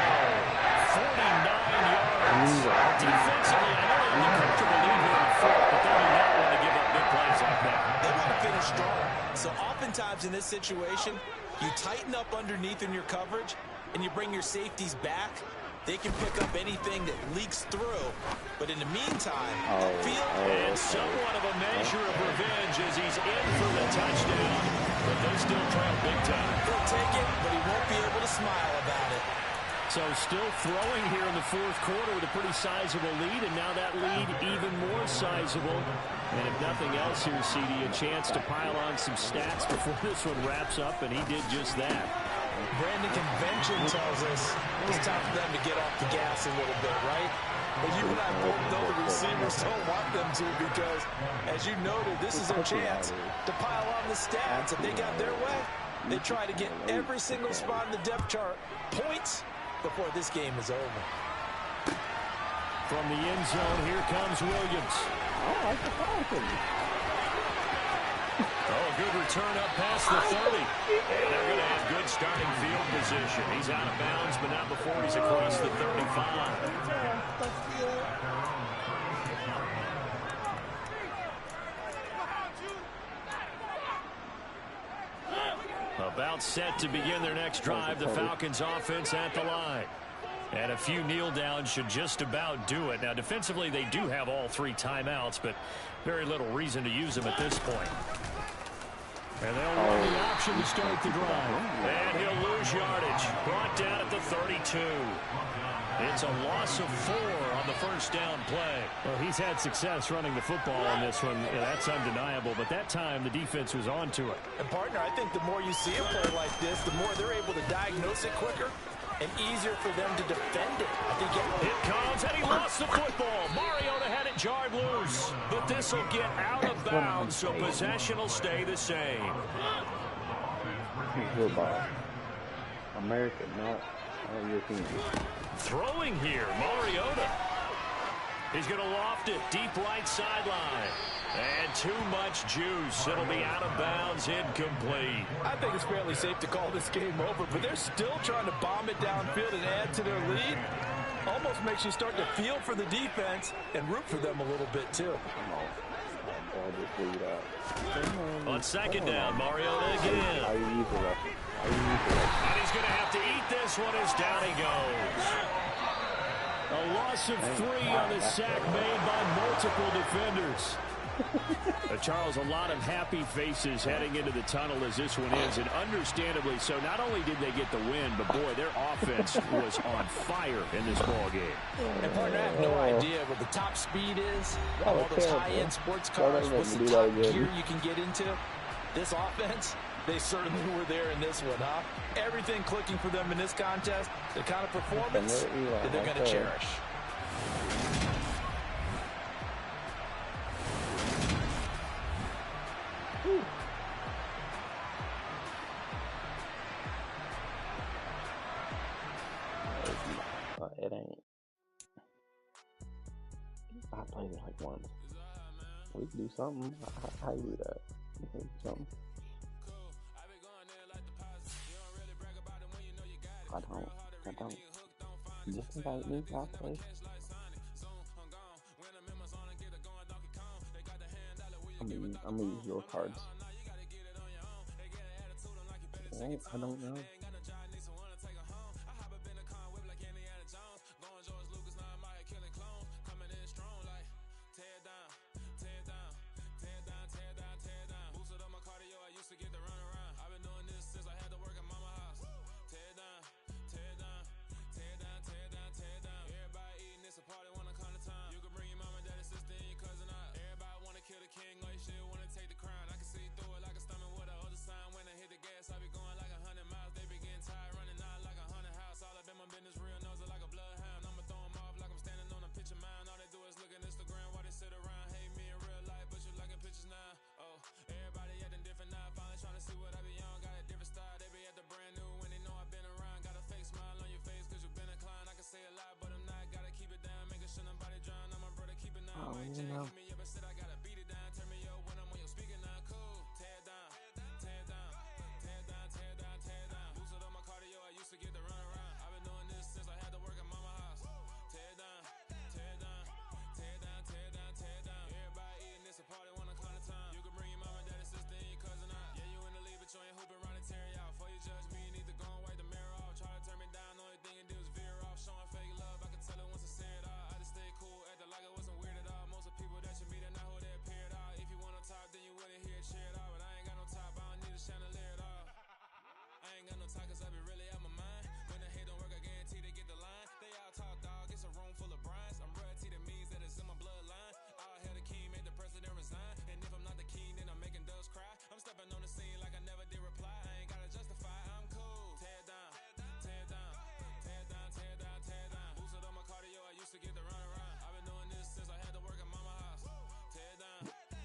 49 yards. Defensively, I know they're comfortable lead here in the 4th, but they do not want to give up big plays like that. They want to finish strong. So oftentimes in this situation, you tighten up underneath in your coverage, and you bring your safeties back, They can pick up anything that leaks through. But in the meantime, and somewhat of a measure of revenge as he's in for the touchdown. But they still trail big time. He'll take it, but he won't be able to smile about it. So still throwing here in the fourth quarter with a pretty sizable lead, and now that lead even more sizable. And if nothing else here, CD, a chance to pile on some stats before this one wraps up, and he did just that. Brandon, convention tells us it's time for them to get off the gas a little bit, right? But you and I both know the receivers don't want them to because, as you noted, this is their chance to pile on the stats. If they got their way, they try to get every single spot in the depth chart points before this game is over. From the end zone, here comes Williams. Oh, good return up past the 30. And they're going to have good starting field position. He's out of bounds, but not before he's across the 35. About set to begin their next drive, the Falcons offense at the line. And a few kneel downs should just about do it. Now, defensively, they do have all 3 timeouts, but very little reason to use them at this point. And they'll run the option to start the drive. And he'll lose yardage. Brought down at the 32. It's a loss of 4 on the first down play. Well, he's had success running the football on this one. Yeah, that's undeniable. But that time, the defense was on to it. And, partner, I think the more you see a play like this, the more they're able to diagnose it quicker and easier for them to defend it. I think it comes, and he lost the football. Mariota had it jarred loose. But this will get out of bounds, so possession will stay the same. Football. American, not European. Throwing here, Mariota. He's going to loft it deep right sideline. And too much juice. It'll be out of bounds, incomplete. I think it's fairly safe to call this game over, but they're still trying to bomb it downfield and add to their lead. Almost makes you start to feel for the defense and root for them a little bit, too. On second down, Mariota again. And he's going to have to eat this one as down he goes. A loss of 3 on the sack made by multiple defenders. Charles, a lot of happy faces heading into the tunnel as this one ends, and understandably so. Not only did they get the win, but boy, their offense was on fire in this ball game. And partner, I have no idea what the top speed is, all those high-end sports cars, what's the top gear you can get into. This offense, they certainly were there in this one, huh? Everything clicking for them in this contest, the kind of performance that they're going to cherish. It ain't. I played it like once. We can do something. I do that. We can do something. I don't. Just invite me. I'll play. I'm gonna use your cards. I don't know.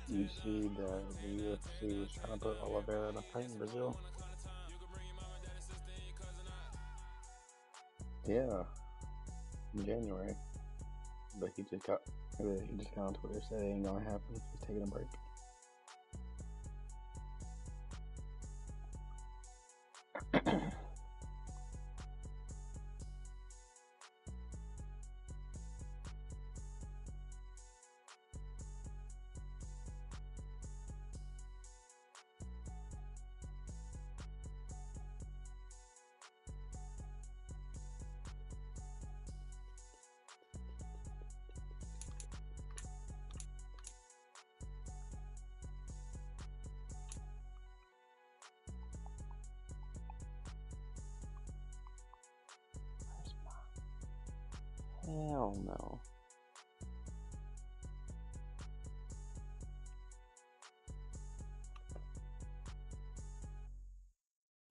You see the UFC was trying to put Oliveira in a fight in Brazil? Yeah, in January. But he just got on Twitter said it ain't gonna happen. He's taking a break. Hell no.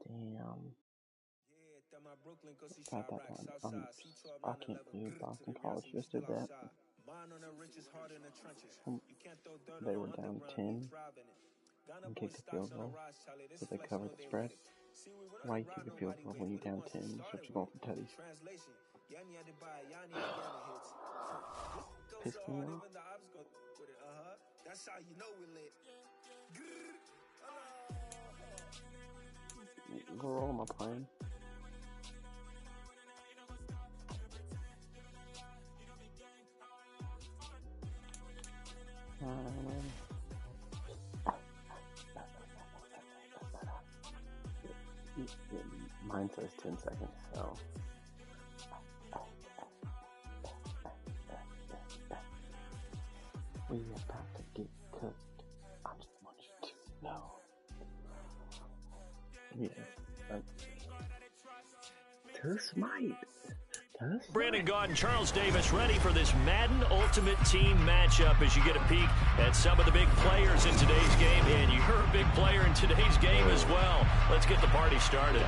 Damn. Got that one. I can't believe Boston College just did that. They were down 10 and kicked a field goal, so they covered the spread. Why you kick a field goal when you're down 10 and start to go for tutties? Pissed me off. That's how you know we lit. What role am I playing? Mine says 10 seconds, so. We about to get cooked. I just want you to know. Yeah. To smite. Brandon Gaudin, Charles Davis ready for this Madden Ultimate Team matchup as you get a peek at some of the big players in today's game. And you're a big player in today's game as well. Let's get the party started.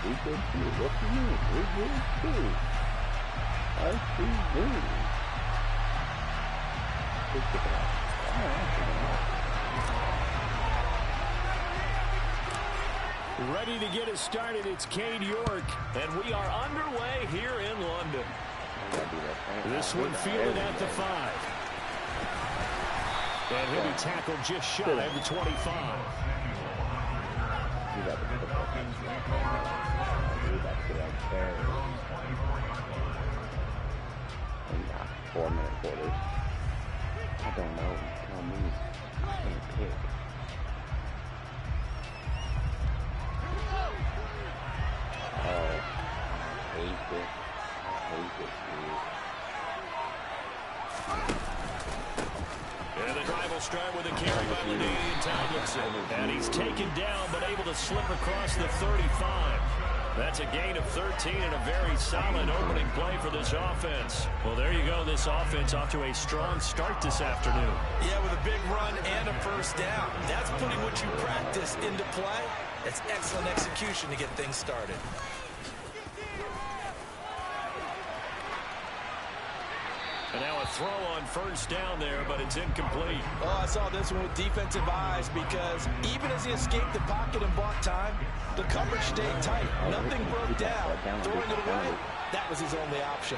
We good too. What do you mean? We good too. I see you. Ready to get us started, it's Cade York, and we are underway here in London. This one fielded at the 5. And he'll be tackled just shy of the 25. You got to put that 4-minute quarters. I don't know. Tell me. I'm going to pick. Oh, I hate this. And the drive will start with a carry by LaDainian Tomlinson. And he's taken down, but able to slip across the 35. That's a gain of 13 and a very solid opening play for this offense. Well, there you go. This offense off to a strong start this afternoon. Yeah, with a big run and a first down. That's putting what you practice into play. It's excellent execution to get things started. And now a throw on first down there, but it's incomplete. Oh, I saw this one with defensive eyes because even as he escaped the pocket and bought time, the coverage stayed tight. Nothing broke down. Throwing it away, that was his only option.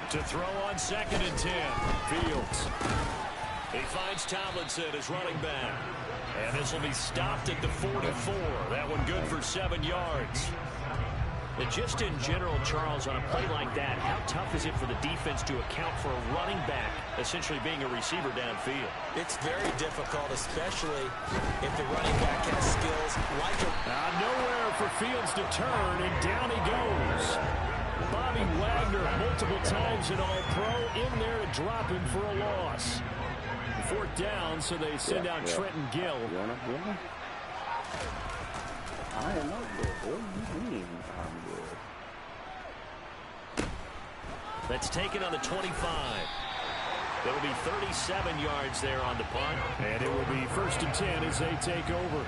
To throw on 2nd and 10, Fields. He finds Tomlinson as running back. And this will be stopped at the 44. That one good for 7 yards. And just in general, Charles, on a play like that, how tough is it for the defense to account for a running back essentially being a receiver downfield? It's very difficult, especially if the running back has skills like a... Nowhere for Fields to turn, and down he goes. Bobby Wagner multiple times in All-Pro in there to drop him for a loss. 4th down, so they send out Trenton Gill. I am not good. What do you mean I'm good? That's taken on the 25. It'll be 37 yards there on the punt. And it will be 1st and 10 as they take over.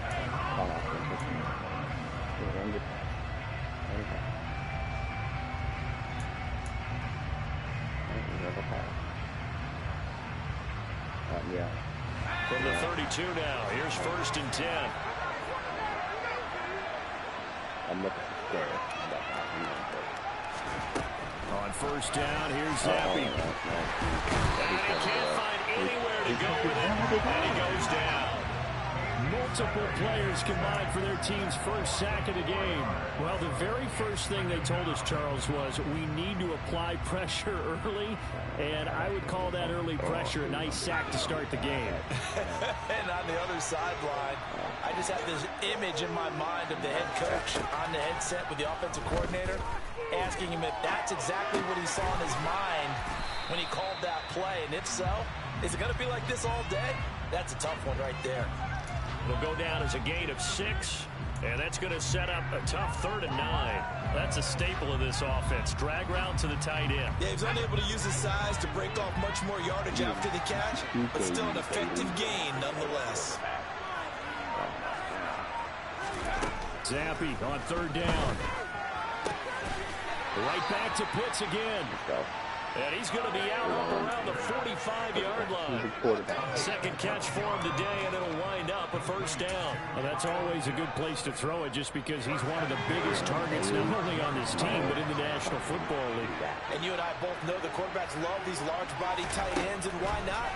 Yeah. From the 32 now, here's 1st and 10. I'm looking scared. On 1st down, here's Zappy. And he can't find anywhere to go with it, and he goes down. Multiple players combined for their team's first sack of the game. Well, the very first thing they told us, Charles, was we need to apply pressure early, and I would call that early pressure a nice sack to start the game. And on the other sideline, I just have this image in my mind of the head coach on the headset with the offensive coordinator asking him if that's exactly what he saw in his mind when he called that play. And if so, is it going to be like this all day? That's a tough one right there. It'll go down as a gain of 6, and that's going to set up a tough 3rd and 9. That's a staple of this offense. Drag route to the tight end. Yeah, he's unable to use his size to break off much more yardage after the catch, but still an effective gain nonetheless. Zappy on 3rd down. Right back to Pitts again. And he's going to be out around the 45-yard line. Second catch for him today, and it'll wind up a 1st down. Well, that's always a good place to throw it just because he's one of the biggest targets not only on this team but in the National Football League. And you and I both know the quarterbacks love these large-body tight ends, and why not?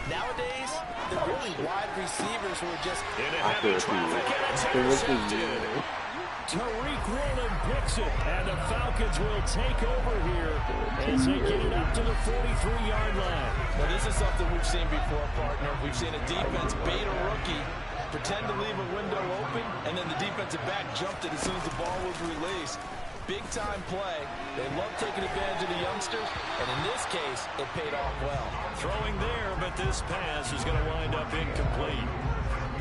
Nowadays, they're really wide receivers who are just... In a heavy traffic, and it's intercepted. Tariq Woolen picks it, and the Falcons will take over here as they get it up to the 43-yard line. Well, this is something we've seen before, partner. We've seen a defense bait a rookie, pretend to leave a window open, and then the defensive back jumped it as soon as the ball was released. Big-time play. They love taking advantage of the youngsters, and in this case, it paid off well. Throwing there, but this pass is going to wind up incomplete.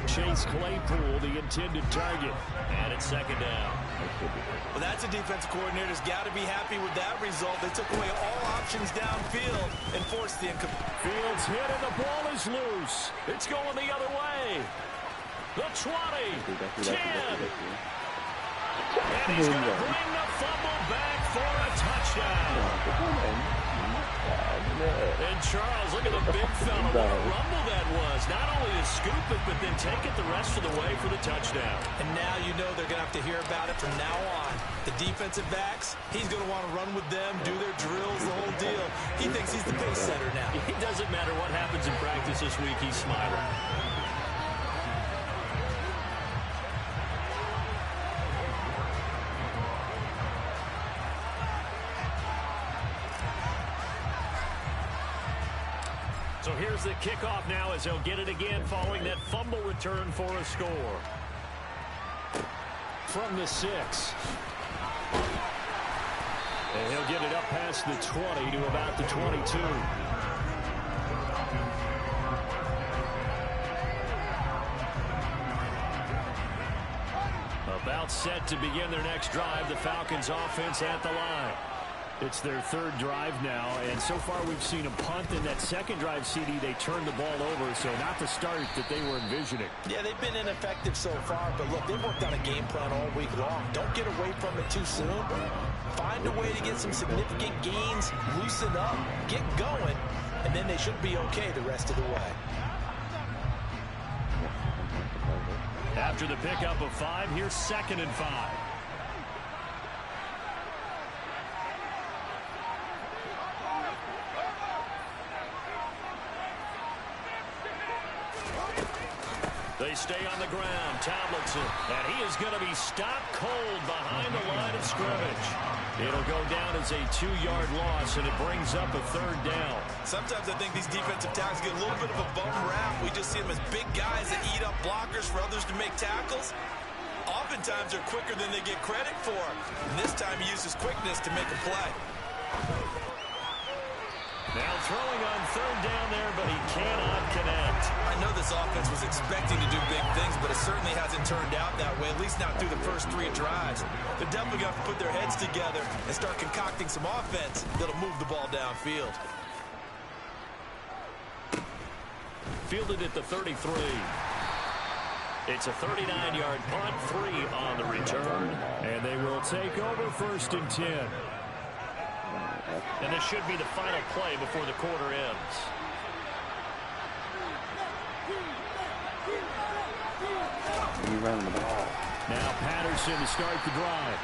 Chase Claypool, the intended target. And it's 2nd down. Well, that's a defensive coordinator's got to be happy with that result. They took away all options downfield and forced the incomplete. Fields hit and the ball is loose. It's going the other way. The 20, 10. And he's going to bring the fumble back for a touchdown. And Charles, look at the big fella. What a rumble that was. Not only to scoop it, but then take it the rest of the way for the touchdown. And now you know they're going to have to hear about it from now on. The defensive backs, he's going to want to run with them, do their drills, the whole deal. He thinks he's the pace setter now. It doesn't matter what happens in practice this week, he's smiling. So here's the kickoff now as he'll get it again following that fumble return for a score. From the 6. And he'll get it up past the 20 to about the 22. About set to begin their next drive, the Falcons offense at the line. It's their 3rd drive now, and so far we've seen a punt. In that 2nd drive, CD, they turned the ball over, so not the start that they were envisioning. Yeah, they've been ineffective so far, but look, they've worked on a game plan all week long. Don't get away from it too soon. Find a way to get some significant gains, loosen up, get going, and then they should be okay the rest of the way. After the pickup of 5, here's 2nd and 5. They stay on the ground. Tomlinson, and he is going to be stopped cold behind the line of scrimmage. It'll go down as a 2-yard loss, and it brings up a 3rd down. Sometimes I think these defensive tackles get a little bit of a bum rap. We just see them as big guys that eat up blockers for others to make tackles. Oftentimes they're quicker than they get credit for. And this time he uses quickness to make a play. Now throwing on 3rd down there, but he cannot connect. I know this offense was expecting to do big things, but it certainly hasn't turned out that way, at least not through the first 3 drives. They're definitely going to have to put their heads together and start concocting some offense that'll move the ball downfield. fielded at the 33. It's a 39-yard punt, 3 on the return. And they will take over 1st and 10. And this should be the final play before the quarter ends. You run the ball. Now Patterson to start the drive.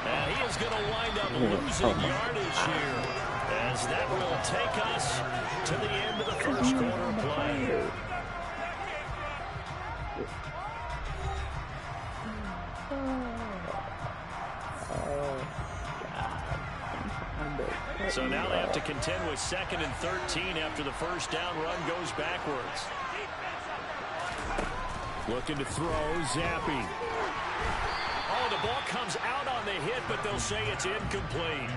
And he is going to wind up losing yardage here, as that will take us to the end of the first quarter play. So now they have to contend with 2nd and 13 after the first down run goes backwards. Looking to throw, Zappi. Oh, the ball comes out on the hit, but they'll say it's incomplete.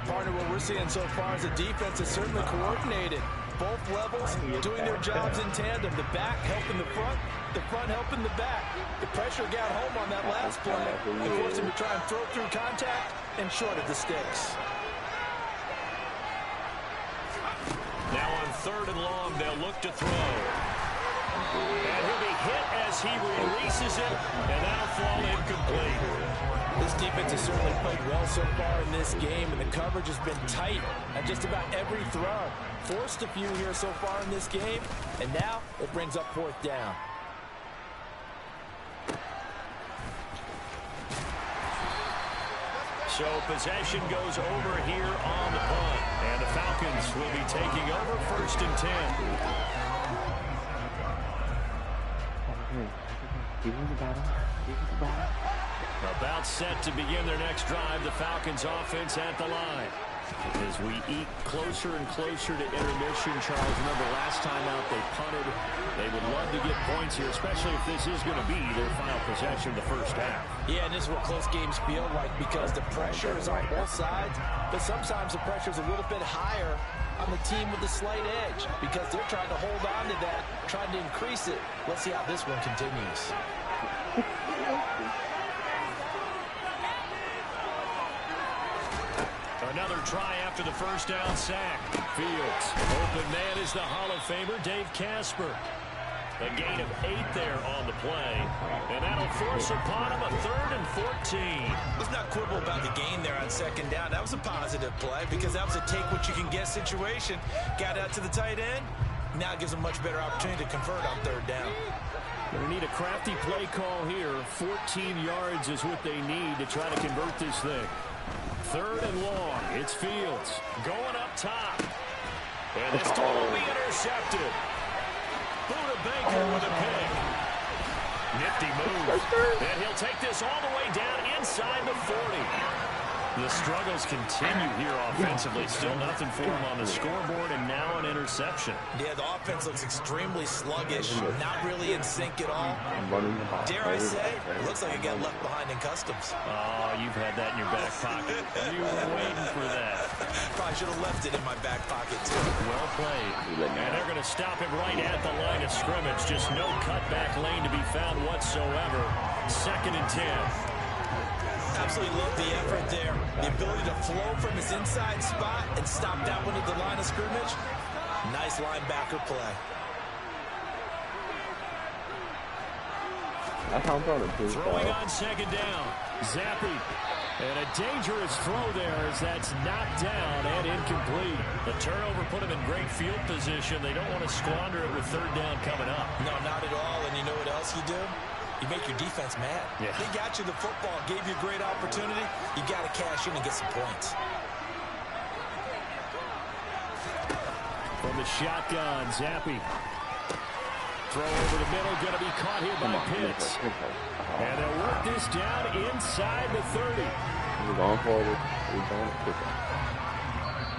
Partner, what we're seeing so far is the defense is certainly coordinated. Both levels doing their jobs in tandem. The back helping the front helping the back. The pressure got home on that last play. They forced him to try and throw through contact and short of the sticks. Now on 3rd and long, they'll look to throw. And he'll be hit as he releases it, and that'll fall incomplete. This defense has certainly played well so far in this game, and the coverage has been tight on just about every throw. Forced a few here so far in this game, and now it brings up 4th down. So possession goes over here on the punt, and the Falcons will be taking over 1st and 10. About set to begin their next drive, the Falcons offense at the line. As we eke closer and closer to intermission, Charles, remember last time out they punted. They would love to get points here, especially if this is going to be their final possession of the first half. Yeah, and this is what close games feel like, because the pressure is on both sides, but sometimes the pressure is a little bit higher on the team with the slight edge, because they're trying to hold on to that, trying to increase it. Let's see how this one continues. Another try after the first down sack. Fields. Open man is the Hall of Famer, Dave Casper. A gain of 8 there on the play. And that'll force upon him a 3rd and 14. Let's not quibble about the gain there on 2nd down. That was a positive play, because that was a take-what-you-can-get situation. Got out to the tight end. Now it gives them much better opportunity to convert on 3rd down. They need a crafty play call here. 14 yards is what they need to try to convert this thing. 3rd and long. It's Fields going up top. And this throw will be intercepted. Buda Baker with a pick. Nifty move. And he'll take this all the way down inside the 40. The struggles continue here offensively. Still nothing for him on the scoreboard, and now an interception. Yeah, the offense looks extremely sluggish, not really in sync at all. Dare I say, it looks like it got left behind in customs. Oh, you've had that in your back pocket. You were waiting for that. Probably should have left it in my back pocket, too. Well played. And they're going to stop him right at the line of scrimmage. Just no cutback lane to be found whatsoever. 2nd and 10. Absolutely love the effort there. The ability to flow from his inside spot and stop that one at the line of scrimmage. Nice linebacker play. Throwing on 2nd down. Zappi. And a dangerous throw there as that's knocked down and incomplete. The turnover put him in great field position. They don't want to squander it with 3rd down coming up. No, not at all. And you know what else you do? You make your defense mad. Yeah. They got you the football, gave you a great opportunity. You got to cash in and get some points. From the shotgun, Zappi. Throw over the middle, going to be caught here by Pitts. And they'll work this down inside the 30. We're going forward. We're going quicker.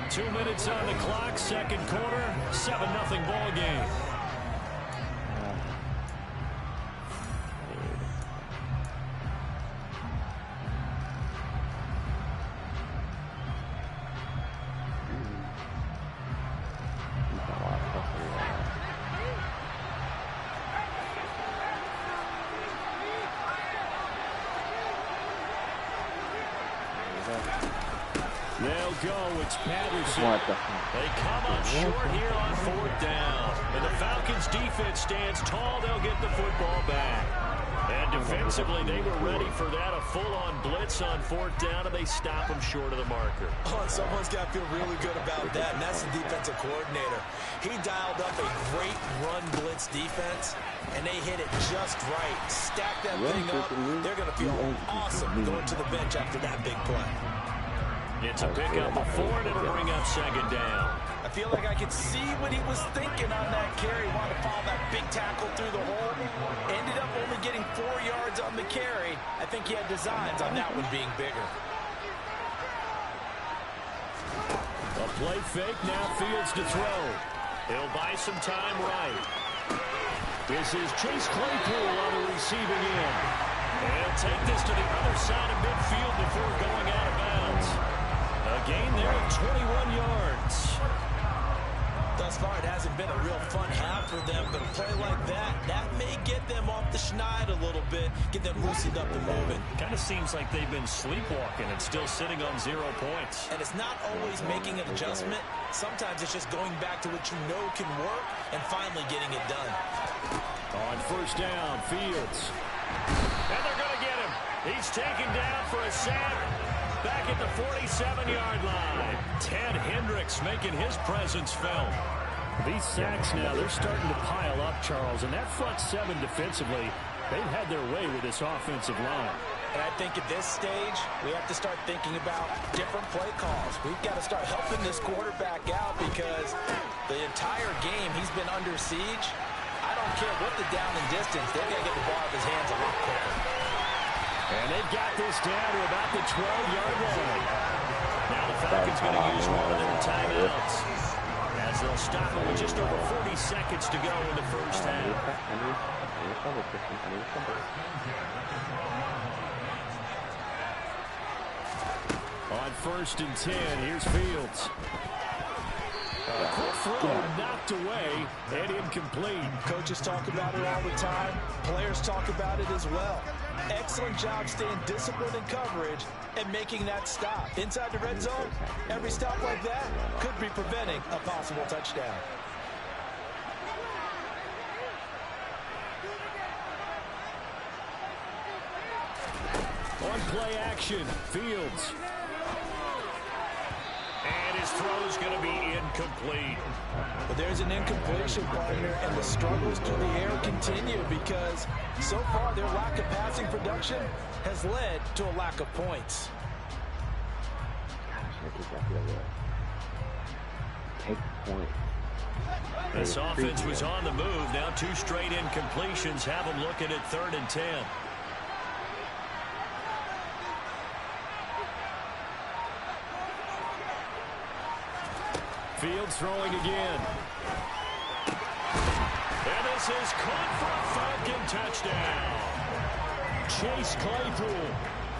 2 minutes on the clock, 2nd quarter, 7-0 ball game. They'll go. It's Patterson. They come up short here on 4th down. And the Falcons' defense stands tall. They'll get the football back. And defensively, they were ready for that. A full-on blitz on 4th down, and they stop them short of the marker. Oh, and someone's got to feel really good about that, and that's the defensive coordinator. He dialed up a great run blitz defense, and they hit it just right. Stack that thing up. They're going to feel awesome going to the bench after that big play. It's a pickup of 4, and it'll bring up 2nd down. I feel like I could see what he was thinking on that carry. Wanted to follow that big tackle through the hole. Ended up only getting 4 yards on the carry. I think he had designs on that one being bigger. A play fake, now Fields to throw. He'll buy some time right. This is Chase Claypool on the receiving end. And he'll take this to the other side of midfield before going out of bounds. A gain there of 21 yards. Thus far, it hasn't been a real fun half for them, but a play like that may get them off the schneid a little bit, get them loosened up and moving. Kind of seems like they've been sleepwalking and still sitting on 0 points. And it's not always making an adjustment. Sometimes it's just going back to what you know can work and finally getting it done. On 1st down, Fields. And they're going to get him. He's taken down for a sack. Back at the 47-yard line. Ted Hendricks making his presence felt. These sacks now, they're starting to pile up, Charles. And that front 7 defensively, they've had their way with this offensive line. And I think at this stage, we have to start thinking about different play calls. We've got to start helping this quarterback out because the entire game he's been under siege. I don't care what the down and distance, they've got to get the ball out of his hands a lot quicker. And they've got this down to about the 12-yard line. Now the Falcons going to use one of their timeouts as they'll stop it with just over 40 seconds to go in the first half. On 1st and 10, here's Fields. Quick throw knocked away and incomplete. Coaches talk about it all the time. Players talk about it as well. Excellent job staying disciplined in coverage and making that stop. Inside the red zone, every stop like that could be preventing a possible touchdown. On play action, Fields. And his throw is going to be incomplete. But there's an incompletion, partner, and the struggles through the air continue because so far their lack of passing production has led to a lack of points. Take the point. This offense was on the move. Now 2 straight incompletions have them looking at 3rd and 10. Fields throwing again. And this is caught for a Falcon touchdown. Chase Claypool.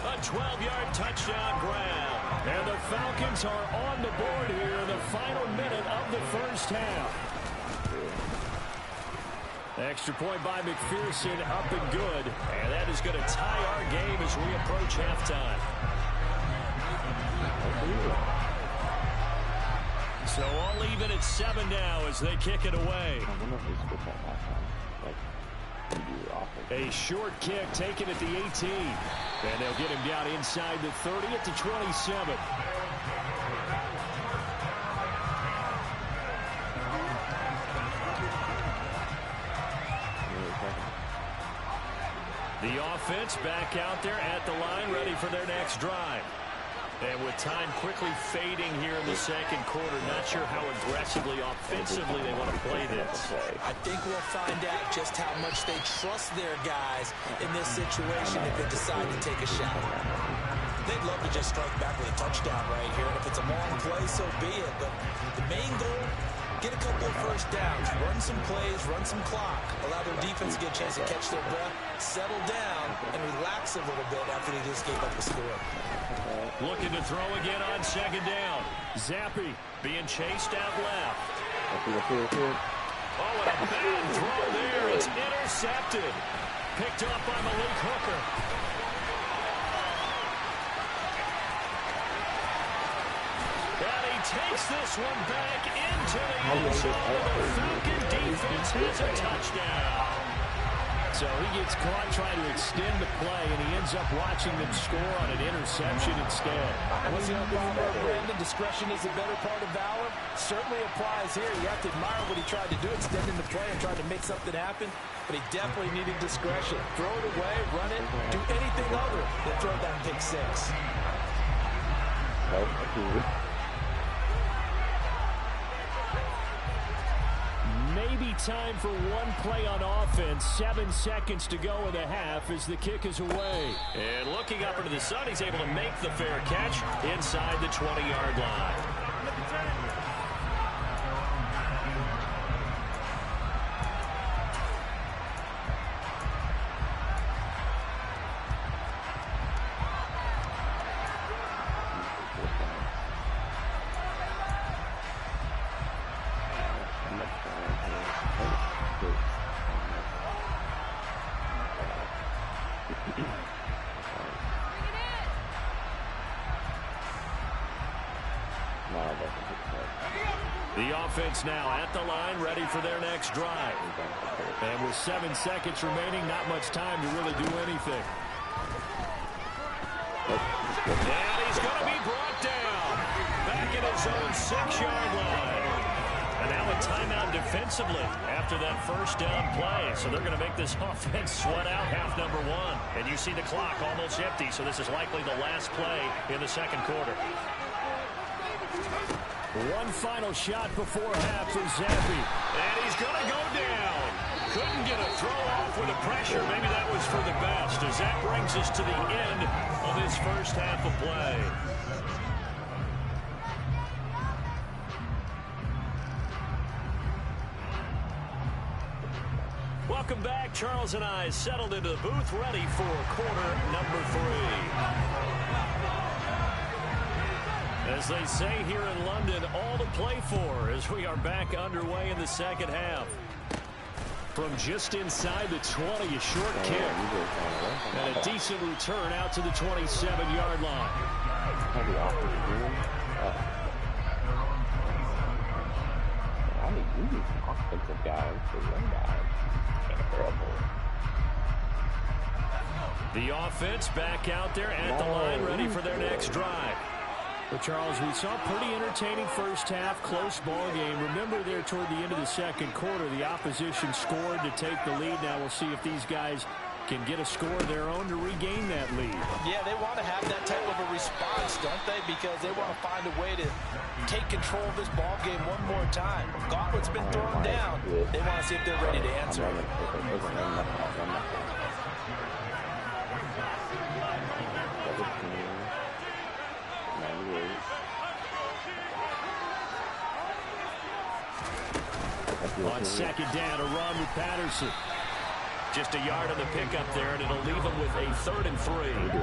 A 12-yard touchdown grab. And the Falcons are on the board here in the final minute of the first half. Extra point by McPherson, up and good. And that is going to tie our game as we approach halftime. So all even at 7 now as they kick it away. A short kick taken at the 18. And they'll get him down inside the 30 at the 27. The offense back out there at the line, ready for their next drive. And with time quickly fading here in the second quarter, not sure how aggressively, offensively they want to play this. I think we'll find out just how much they trust their guys in this situation if they decide to take a shot. They'd love to just strike back with a touchdown right here. And if it's a long play, so be it. But the main goal, get a couple of first downs, run some plays, run some clock, allow their defense to get a chance to catch their breath, settle down, and relax a little bit after they just gave up a score. Looking to throw again on 2nd down. Zappi being chased out left. Oh, and a bad throw there. It's intercepted. Picked up by Malik Hooker. takes this one back into the end zone. The Falcon defense has a touchdown. So he gets caught trying to extend the play, and he ends up watching them score on an interception instead. What's the other problem, Brandon? Discretion is a better part of valor. Certainly applies here. You have to admire what he tried to do, extending the play and trying to make something happen. But he definitely needed discretion. Throw it away, run it, do anything other than throw that pick six. Maybe time for one play on offense. 7 seconds to go in the half as the kick is away. And looking up into the sun, he's able to make the fair catch inside the 20-yard line. The offense now at the line, ready for their next drive. And with 7 seconds remaining, not much time to really do anything. And he's going to be brought down. Back at his own 6-yard line. And now a timeout defensively after that first down play. So they're going to make this offense sweat out half number one. And you see the clock almost empty, so this is likely the last play in the second quarter. One final shot before half for Zappi. And he's going to go down. Couldn't get a throw off with the pressure. Maybe that was for the best, as that brings us to the end of this first half of play. Welcome back. Charles and I settled into the booth, ready for quarter number 3. As they say here in London, all to play for as we are back underway in the second half. From just inside the 20, a short kick. And a decent return out to the 27-yard line. I mean, you need some offensive guys for young guys. Terrible. The offense back out there at the line, ready for their next drive. Well, Charles, we saw a pretty entertaining first half, close ball game. Remember there toward the end of the second quarter, the opposition scored to take the lead. Now we'll see if these guys can get a score of their own to regain that lead. Yeah, they want to have that type of a response, don't they? Because they want to find a way to take control of this ball game one more time. Gauntlet's been thrown down. They want to see if they're ready to answer. On second down, a run with Patterson. Just a yard on the pickup there, and it'll leave them with a 3rd and 3.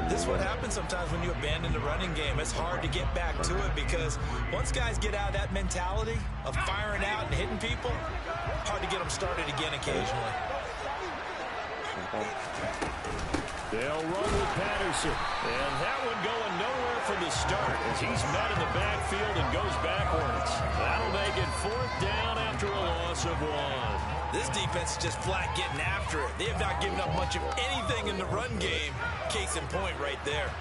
This is what happens sometimes when you abandon the running game. It's hard to get back to it because once guys get out of that mentality of firing out and hitting people, hard to get them started again occasionally. They'll run with Patterson. And that one going nowhere from the start as he's met in the backfield and goes backwards. That'll make it 4th down after a loss of 1. This defense is just flat getting after it. They have not given up much of anything in the run game. Case in point right there.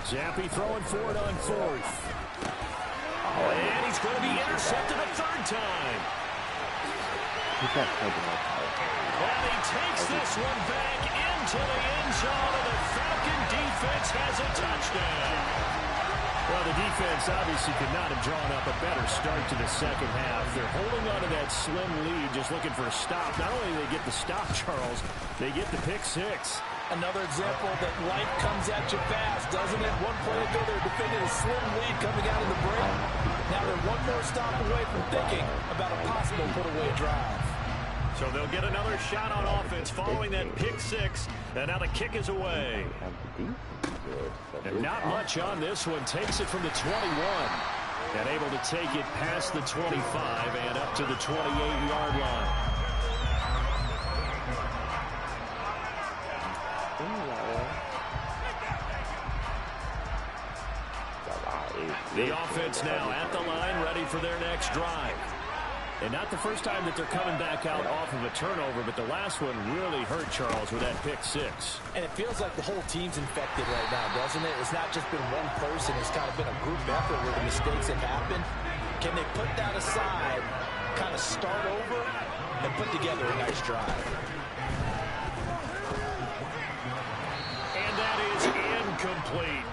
Zappi throwing for it on 4th. And he's going to be intercepted a 3rd time. And he takes this one back into the end zone, and the Falcon defense has a touchdown. Well, the defense obviously could not have drawn up a better start to the second half. They're holding on to that slim lead, just looking for a stop. Not only do they get the stop, Charles, they get the pick 6. Another example that life comes at you fast, doesn't it? One play ago, they were defending a slim lead coming out of the break. Now they're one more stop away from thinking about a possible put-away drive. So they'll get another shot on offense following that pick 6, and now the kick is away. And not much on this one. Takes it from the 21. And able to take it past the 25 and up to the 28-yard line. The offense now at the line, ready for their next drive. And not the first time that they're coming back out off of a turnover, but the last one really hurt Charles with that pick six. And it feels like the whole team's infected right now, doesn't it? It's not just been one person. It's kind of been a group effort where the mistakes have happened. Can they put that aside, kind of start over, and put together a nice drive? And that is incomplete.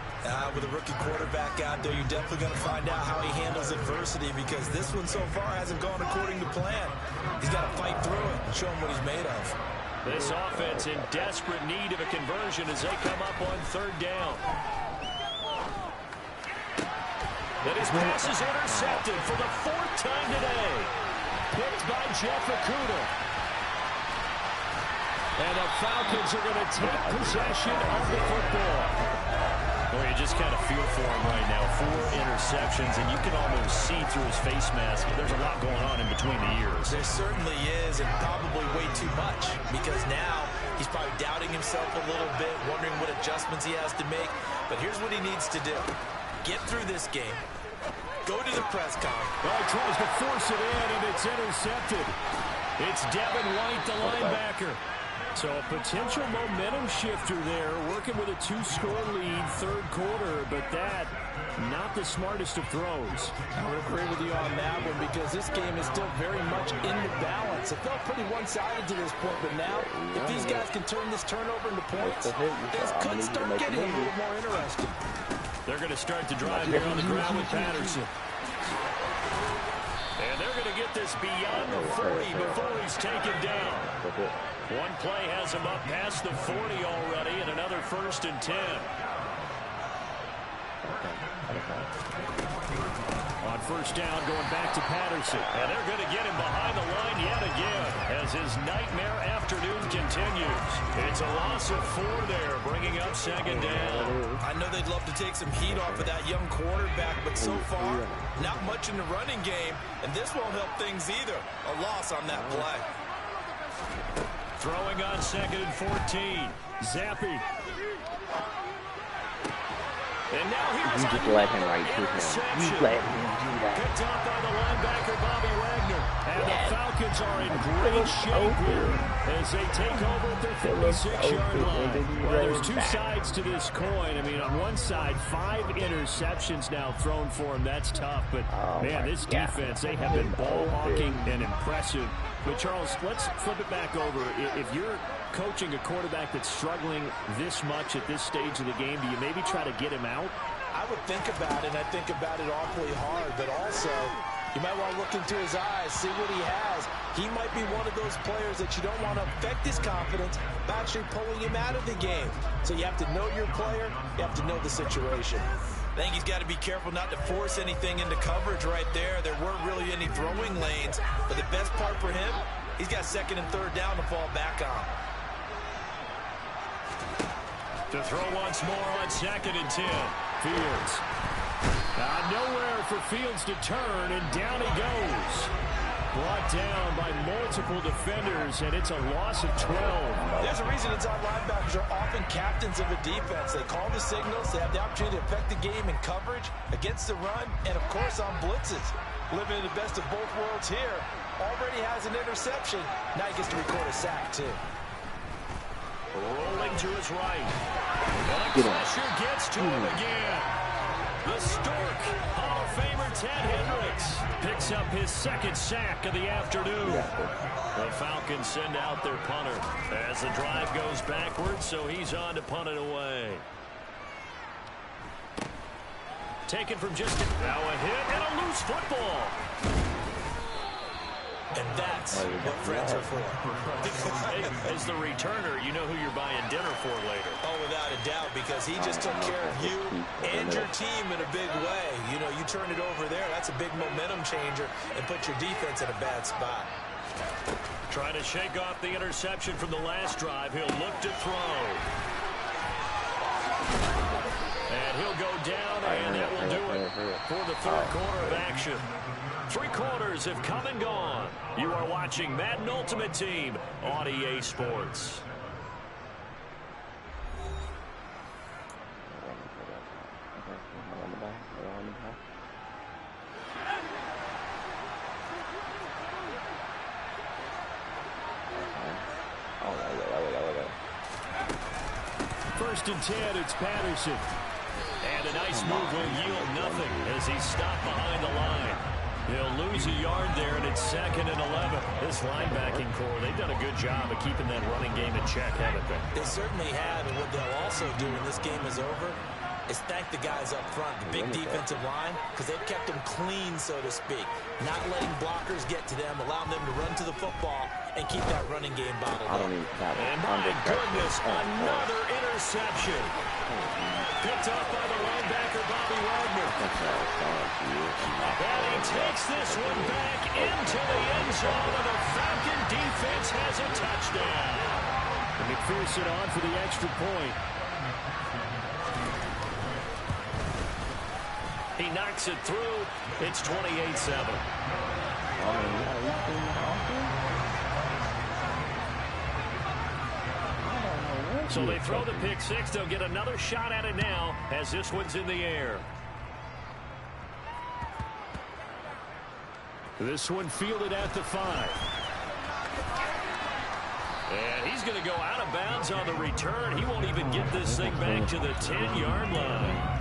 With a rookie quarterback out there, you're definitely going to find out how he handles adversity, because this one so far hasn't gone according to plan. He's got to fight through it and show him what he's made of. This offense in desperate need of a conversion as they come up on third down. That his pass is intercepted for the fourth time today. Picked by Jeff Okudah. And the Falcons are going to take possession of the football. Well, you just kind of feel for him right now. 4 interceptions, and you can almost see through his face mask. There's a lot going on in between the ears. There certainly is, and probably way too much, because now he's probably doubting himself a little bit, wondering what adjustments he has to make. But here's what he needs to do. Get through this game. Go to the press conference. Well, he tries to force it in, and it's intercepted. It's Devin White, the linebacker. So a potential momentum shifter there, working with a 2-score lead, third quarter, but that, not the smartest of throws. I would agree with you on that one, because this game is still very much in the balance. It felt pretty one-sided to this point, but now, if these guys can turn this turnover into points, this could start getting a little more interesting. They're going to start the drive here on the ground with Patterson. And they're going to get this beyond the 40 before he's taken down. One play has him up past the 40 already, and another 1st and 10. On first down, going back to Patterson. And they're going to get him behind the line yet again as his nightmare afternoon continues. It's a loss of 4 there, bringing up 2nd down. I know they'd love to take some heat off of that young quarterback, but so far, not much in the running game, and this won't help things either. A loss on that play. Throwing on 2nd and 14. Zappi. And now here's you just let him right to him. You let him do that. Picked up by the linebacker, Bobby Wagner. And the Falcons are in great shape here as they take over at their 56-yard line. Well, there's 2 sides to this coin. I mean, on one side, 5 interceptions now thrown for him. That's tough. But, man, this defense, they have been ball-hawking and impressive. But, Charles, let's flip it back over. If you're coaching a quarterback that's struggling this much at this stage of the game, do you maybe try to get him out? I would think about it, and I think about it awfully hard. But also, you might want to look into his eyes, see what he has. He might be one of those players that you don't want to affect his confidence by actually pulling him out of the game. So you have to know your player. You have to know the situation. I think he's got to be careful not to force anything into coverage right there. There weren't really any throwing lanes. But the best part for him, he's got 2nd and 3rd down to fall back on. To throw once more on 2nd and 10. Fields. Nowhere for Fields to turn, and down he goes. Brought down by multiple defenders, and it's a loss of 12. There's a reason inside linebackers are often captains of a defense. They call the signals. They have the opportunity to affect the game in coverage, against the run, and, of course, on blitzes. Living in the best of both worlds here. Already has an interception. Now he gets to record a sack, too. Rolling to his right. And pressure gets to him again. The Stork, Hall of Famer Ted Hendricks, picks up his 2nd sack of the afternoon. The Falcons send out their punter as the drive goes backwards, so he's on to punt it away. Taken from just now a hit and a loose football. And that's what friends are for. As the returner, you know who you're buying dinner for later. Oh, without a doubt, because he just took care of you and your team in a big way. You know, you turn it over there, that's a big momentum changer, and put your defense in a bad spot. Trying to shake off the interception from the last drive. He'll look to throw. And he'll go down, and that will do it for the 3rd quarter of action. 3 quarters have come and gone. You are watching Madden Ultimate Team on EA Sports. 1st and 10. It's Patterson. And a nice move will yield nothing as he's stopped behind the line. He'll lose a yard there, and it's 2nd and 11. This linebacking core, they've done a good job of keeping that running game in check, haven't they? They certainly have, and what they'll also do when this game is over is thank the guys up front, the big defensive line, because they've kept them clean, so to speak. Not letting blockers get to them, allowing them to run to the football and keep that running game bottled up. And my goodness, another interception. Picked up by the linebacker, Bobby Wagner. And he takes this one back into the end zone, and the Falcon defense has a touchdown. And McPherson on for the extra point. He knocks it through. It's 28-7. So they throw the pick six. They'll get another shot at it now as this one's in the air. This one fielded at the 5. And he's going to go out of bounds on the return. He won't even get this thing back to the 10-yard line.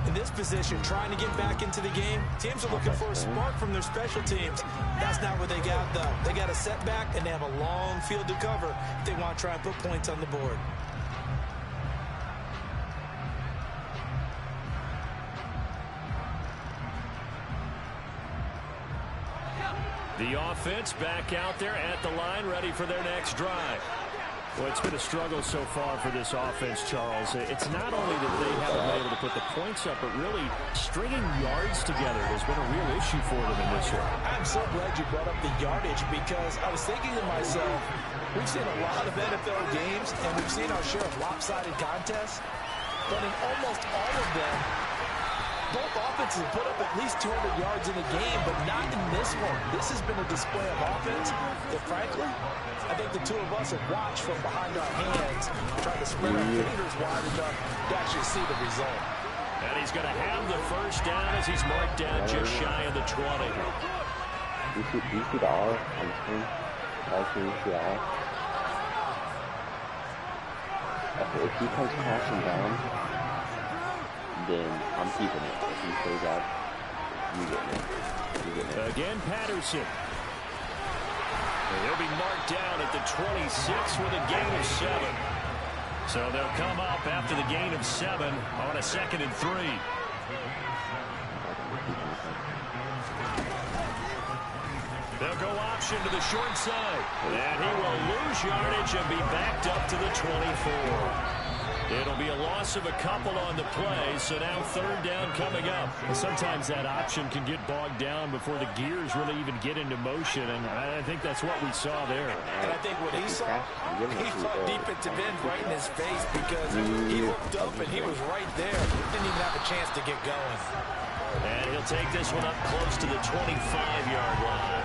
In this position, trying to get back into the game, teams are looking for a spark from their special teams. That's not what they got, though. They got a setback, and they have a long field to cover if they want to try and put points on the board. The offense back out there at the line, ready for their next drive. Well, it's been a struggle so far for this offense, Charles. It's not only that they haven't been able to put the points up, but really stringing yards together has been a real issue for them in this one. I'm so glad you brought up the yardage, because I was thinking to myself, we've seen a lot of NFL games, and we've seen our share of lopsided contests, but in almost all of them, both offenses put up at least 200 yards in a game, but not in this one. This has been a display of offense that, frankly, I think the two of us have watched from behind our hands, trying to spread our fingers wide enough to actually see the result. And he's going to have the first down as he's marked down just shy of the 20. You see the R on the screen? You see the R? If he comes crashing down, then I'm keeping it. If he stays out, you get it. Again, Patterson. He'll be marked down at the 26 with a gain of 7. So they'll come up after the gain of 7 on a 2nd and 3. They'll go option to the short side. And he will lose yardage and be backed up to the 24. It'll be a loss of a couple on the play, so now 3rd down coming up. Well, sometimes that option can get bogged down before the gears really even get into motion, and I think that's what we saw there. And I think what he saw defensive end right in his face, because he looked up and he was right there. Didn't even have a chance to get going. And he'll take this one up close to the 25-yard line.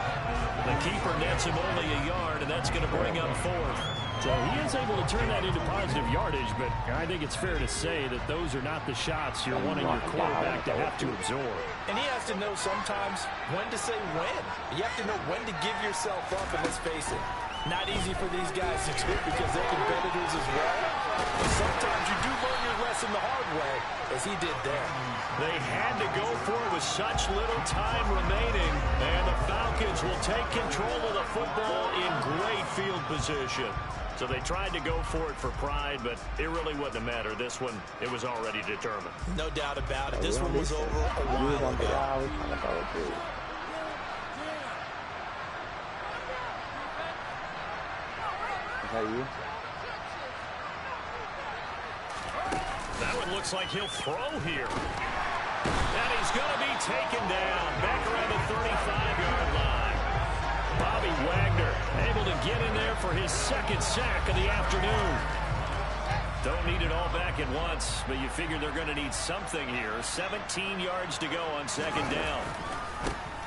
The keeper nets him only a yard, and that's going to bring up 4th. So he is able to turn that into positive yardage, but I think it's fair to say that those are not the shots you're wanting your quarterback to have to absorb. And he has to know sometimes when to say when. You have to know when to give yourself up, and let's face it, not easy for these guys to do because they're competitors as well. But sometimes you do learn your lesson the hard way, as he did there. They had to go for it with such little time remaining, and the Falcons will take control of the football in great field position. So they tried to go for it for pride, but it really wouldn't matter. This one, it was already determined. No doubt about it. This one was over a while ago. Is that you? That one looks like he'll throw here. And he's going to be taken down back around the 35-yard line. Bobby Wagner able to get in there for his 2nd sack of the afternoon. Don't need it all back at once, but you figure they're going to need something here. 17 yards to go on 2nd down.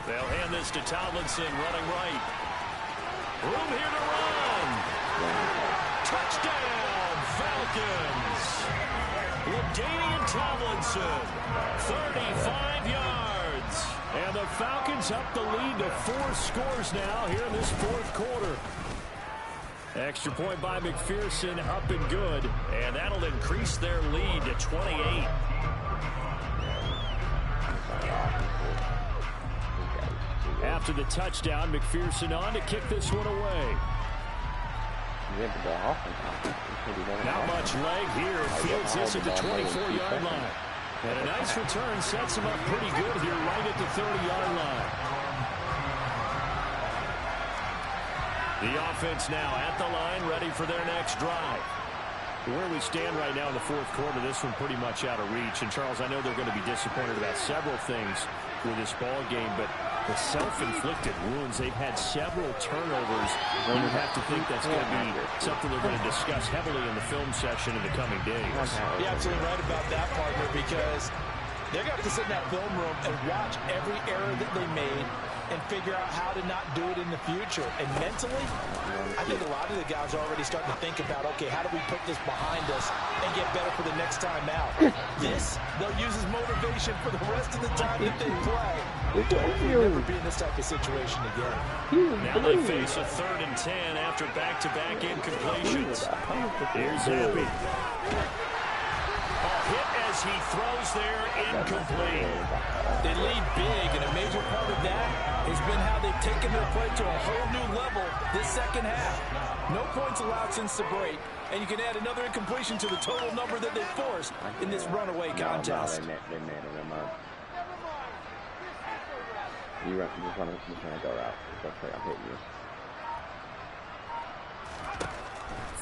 They'll hand this to Tomlinson running right. Room here to run. Touchdown, Falcons. LaDainian Tomlinson, 35 yards. And the Falcons up the lead to 4 scores now here in this 4th quarter. Extra point by McPherson, up and good. And that'll increase their lead to 28. After the touchdown, McPherson on to kick this one away. Not much leg here. Fields this at the 24-yard line. And a nice return sets him up pretty good here right at the 30-yard line. The offense now at the line, ready for their next drive. Where we stand right now in the fourth quarter, this one pretty much out of reach. And, Charles, I know they're going to be disappointed about several things with this ball game, but the self-inflicted wounds, they've had several turnovers. You would have to think that's going to be something they're going to discuss heavily in the film session in the coming days. You're absolutely right about that, partner, because they're going to have to sit in that film room and watch every error that they made and figure out how to not do it in the future. And mentally, I think a lot of the guys are already starting to think about, okay, how do we put this behind us and get better for the next time out? This, they'll use as motivation for the rest of the time that they play. They'll never be in this type of situation again. Now they face a 3rd and 10 after back-to-back incompletions. Here's Zappy. A hit as he throws there, incomplete. They lead big, and a major part of that has been how they've taken their play to a whole new level this second half. No points allowed since the break, and you can add another incompletion to the total number that they forced in this runaway contest. They made them up. You just want to go out. I'll hit you.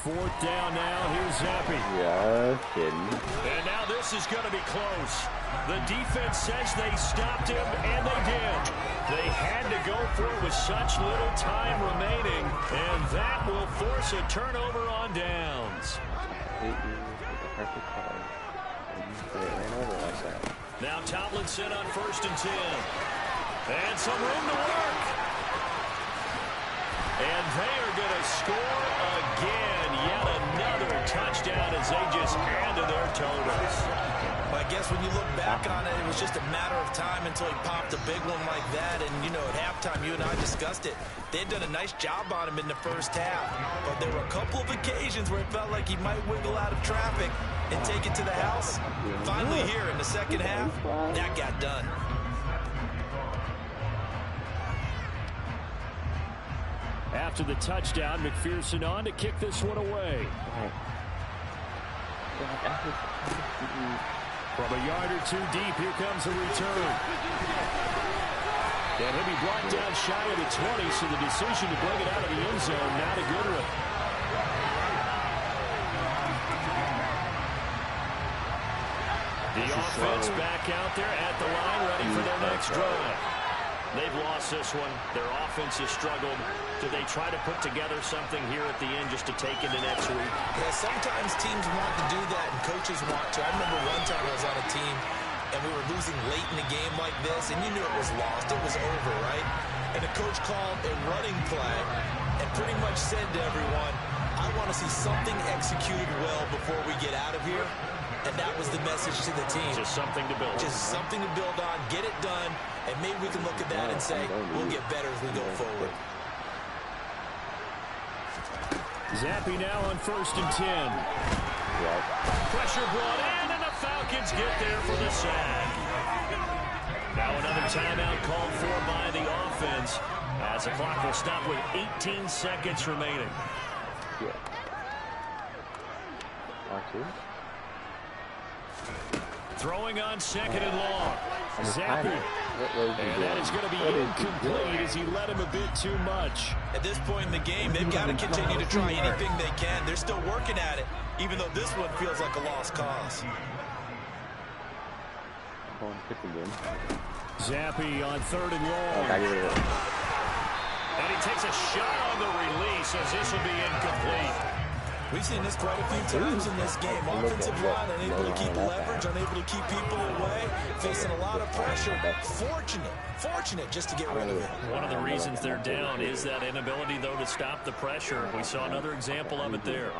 4th down now. Here's Zappy. Just kidding. And now this is going to be close. The defense says they stopped him, and they did. They had to go for it with such little time remaining, and that will force a turnover on downs. Now Tomlinson on 1st and 10. And some room to work. And they are going to score again. Yet another touchdown as they just add to their totals. I guess when you look back on it, it was just a matter of time until he popped a big one like that. And, you know, at halftime, you and I discussed it. They had done a nice job on him in the first half. But there were a couple of occasions where it felt like he might wiggle out of traffic and take it to the house. Finally here in the second half, that got done. After the touchdown, McPherson on to kick this one away. From a yard or two deep, here comes a return. And he'll be brought down shy of the 20, so the decision to bring it out of the end zone, not a good one. The offense back out there at the line, ready for their next drive. They've lost this one. Their offense has struggled. Do they try to put together something here at the end just to take into next week? Yeah, sometimes teams want to do that and coaches want to. I remember one time I was on a team and we were losing late in the game like this, and you knew it was lost. It was over, right? And the coach called a running play and pretty much said to everyone, I want to see something executed well before we get out of here. And that was the message to the team. Just something to build. Just something to build on, get it done, and maybe we can look at that and say, we'll get better as we go forward. Zappy now on 1st and 10. Pressure brought in, and the Falcons get there for the sack. Now another timeout called for by the offense, as the clock will stop with 18 seconds remaining. Throwing on 2nd and long. Zappy. And that is going to be incomplete as he led him a bit too much. At this point in the game, they've got to continue to try anything they can. They're still working at it, even though this one feels like a lost cause. Zappy on 3rd and long. And he takes a shot on the release as this will be incomplete. We've seen this quite a few times in this game. Offensive line unable to keep leverage, unable to keep people away, facing a lot of pressure. Fortunate just to get rid of it. One of the reasons they're down is that inability, though, to stop the pressure. We saw another example of it there.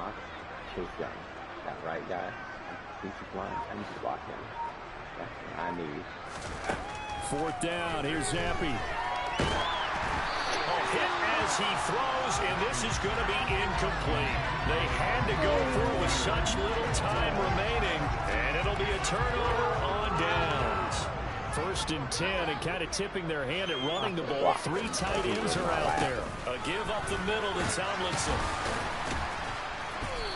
That right guy. I need to block him. I need. 4th down. Here's Zappy. Oh, hit as as he throws, and this is going to be incomplete. They had to go for it with such little time remaining, and it'll be a turnover on downs. 1st and 10, and kind of tipping their hand at running the ball. 3 tight ends are out there. A give up the middle to Tomlinson.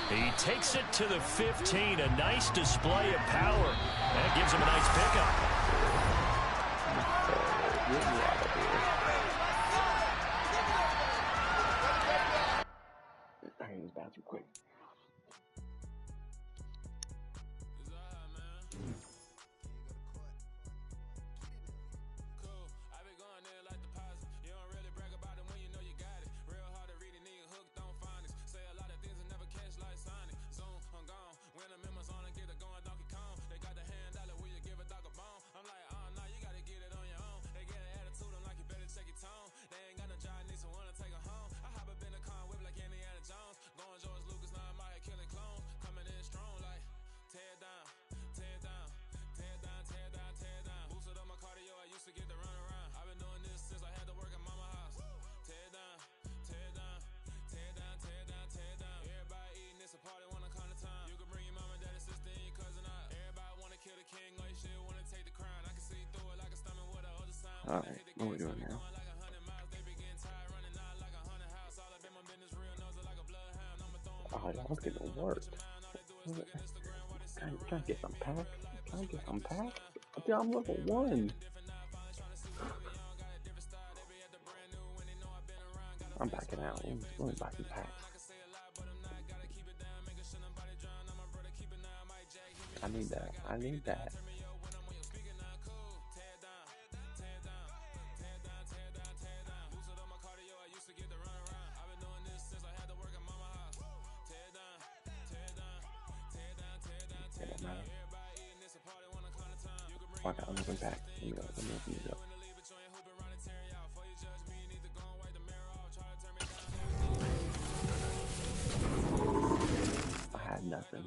He takes it to the 15. A nice display of power. That gives him a nice pickup. I use bathroom quick. Alright, what are we doing now? Oh, y'all getting worked. Can I get some packs? Can I get some packs? Dude, I'm level 1. I'm backing out. Let me buy some packs. I need that. I need that. I got another pack. Let me open these up. I had nothing.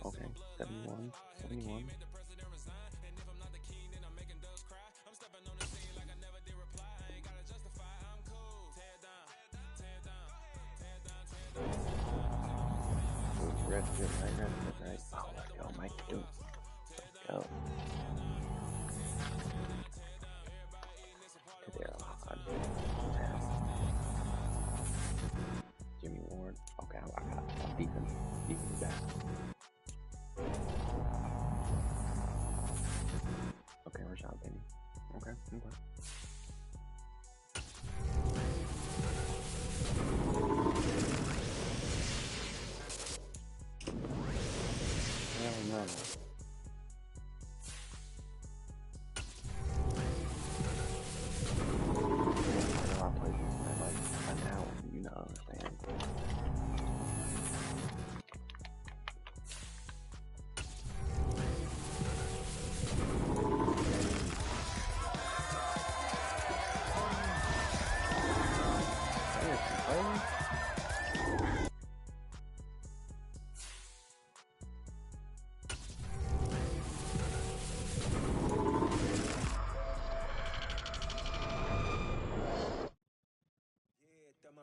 Okay, 71, 71. Right. Oh, let's go, Mike. Let's go. Jimmy Ward. Okay, I got defense. Defense back. Okay, Rashad Penny. Okay. Hell no.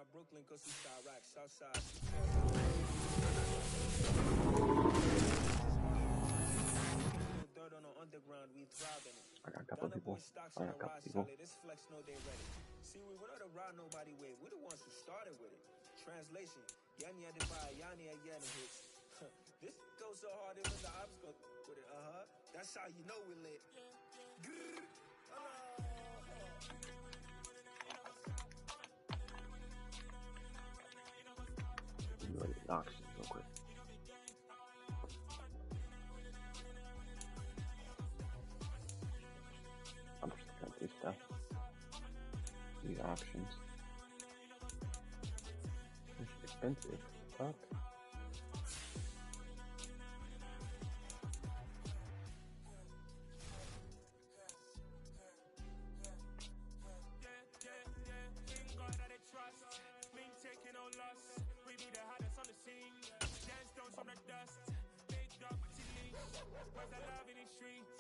Brooklyn, cause he start rock, Southside. Dirt on the underground, we thrive in it. I got a couple people. This flex know they ready. See, we were not around nobody with. We're the ones who started with it. Translation: Yani Adibay, Yani again hits. This goes so hard even the ops go with it. That's how you know we lit. Oxygen real quick. I'm just gonna do stuff. These options. This is expensive. Fuck. Where's the love in the streets?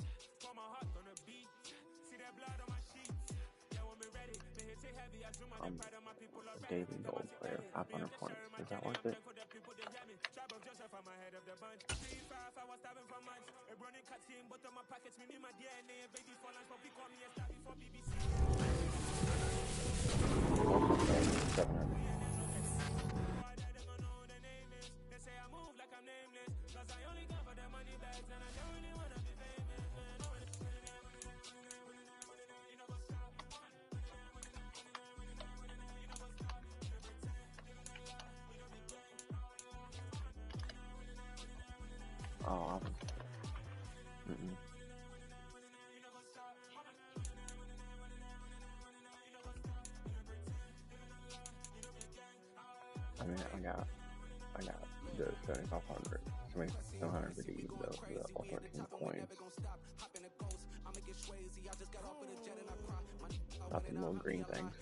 Pour my heart on the beat. See that blood on my sheets. Yeah, when we ready, me hit it heavy. I zoom on the pride of my people A already. daily gold player, 500 points. Is that worth it? People they hear me. Tribe of Joseph, I'm ahead of the bunch. 3-5, I was starving for months. A running cut team, but on my pockets, me my DNA. Baby for lunch, but we call me a star before BBC. 700. They say I move like I'm nameless. Cause I only come for the money bags and I don't really wanna be famous. Oh, I was. I mean, I got the 7,500. 7,700 for the ultimate team coins. Not the little green things.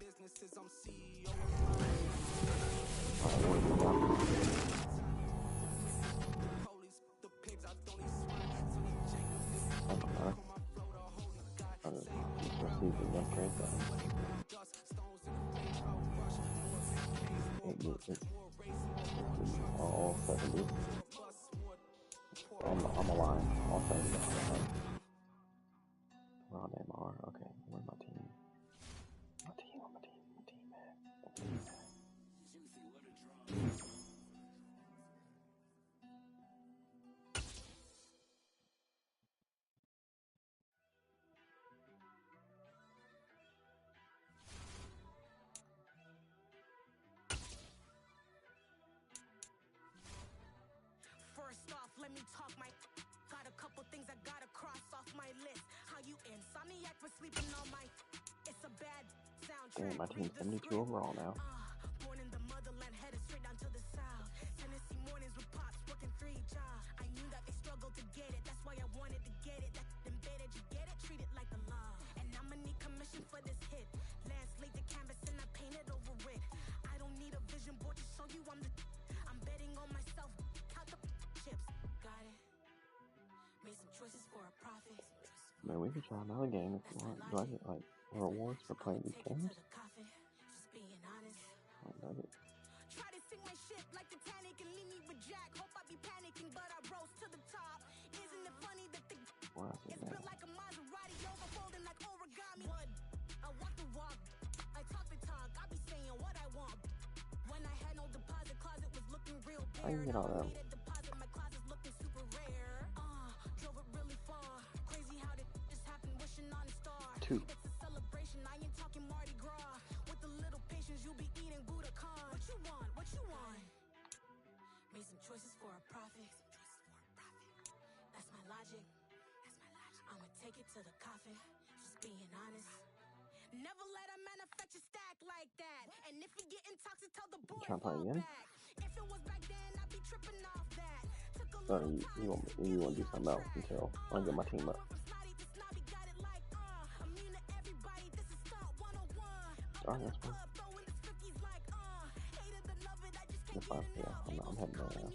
Businesses, I'm CEO. Police, the pigs, I don't even all 70. I'm aligned. All 70. Oh, damn, R. Okay, where's my team? My team, man. First off, let me talk my. Got a couple things I gotta cross off my list. How you insomniac for sleeping on my. It's a bad soundtrack. Damn, my team's 72 overall now. Born in the motherland, headed straight down to the south. Tennessee mornings with pops, working 3 jobs. I knew that they struggled to get it. That's why I wanted to get it. That embedded, you get it? Treat it like a law. And I'ma need commission for this hit. Lance laid the canvas and I painted over it. I don't need a vision board to show you I'm the. I'm betting on myself. Count the chips. Got it. Made some choices for a profit. Man, we can try another game if you want. Do I get like rewards for playing these games? Just being honest. I love it. Try to sing my shit like Titanic and leave me with Jack. Hope I be panicking, but I rose to the top. Isn't it funny that the it's built like a Maserati, overfolding like origami? What? I walk the walk, I talk the talk. I be saying what I want. When I had no deposit, closet was looking real bare. I can get all that. Deposit, my closet's looking super rare. Drove it really far. Crazy how did this happen? Wishing on a star. 2. It's a celebration. I ain't talking Mardi Gras. With a little patience, you'll be eating Budokan. What you want? What you want? Made some choices for a profit. That's my logic. I'ma take it to the coffin. Just being honest. Never let a manufacture stack like that. And if you getting toxic, tell the boy fall back. If it was back then, I'd be tripping off that. You want to do something else until I get my team up. Oh, that's fine. That's fine. Yeah, I'm heading there now.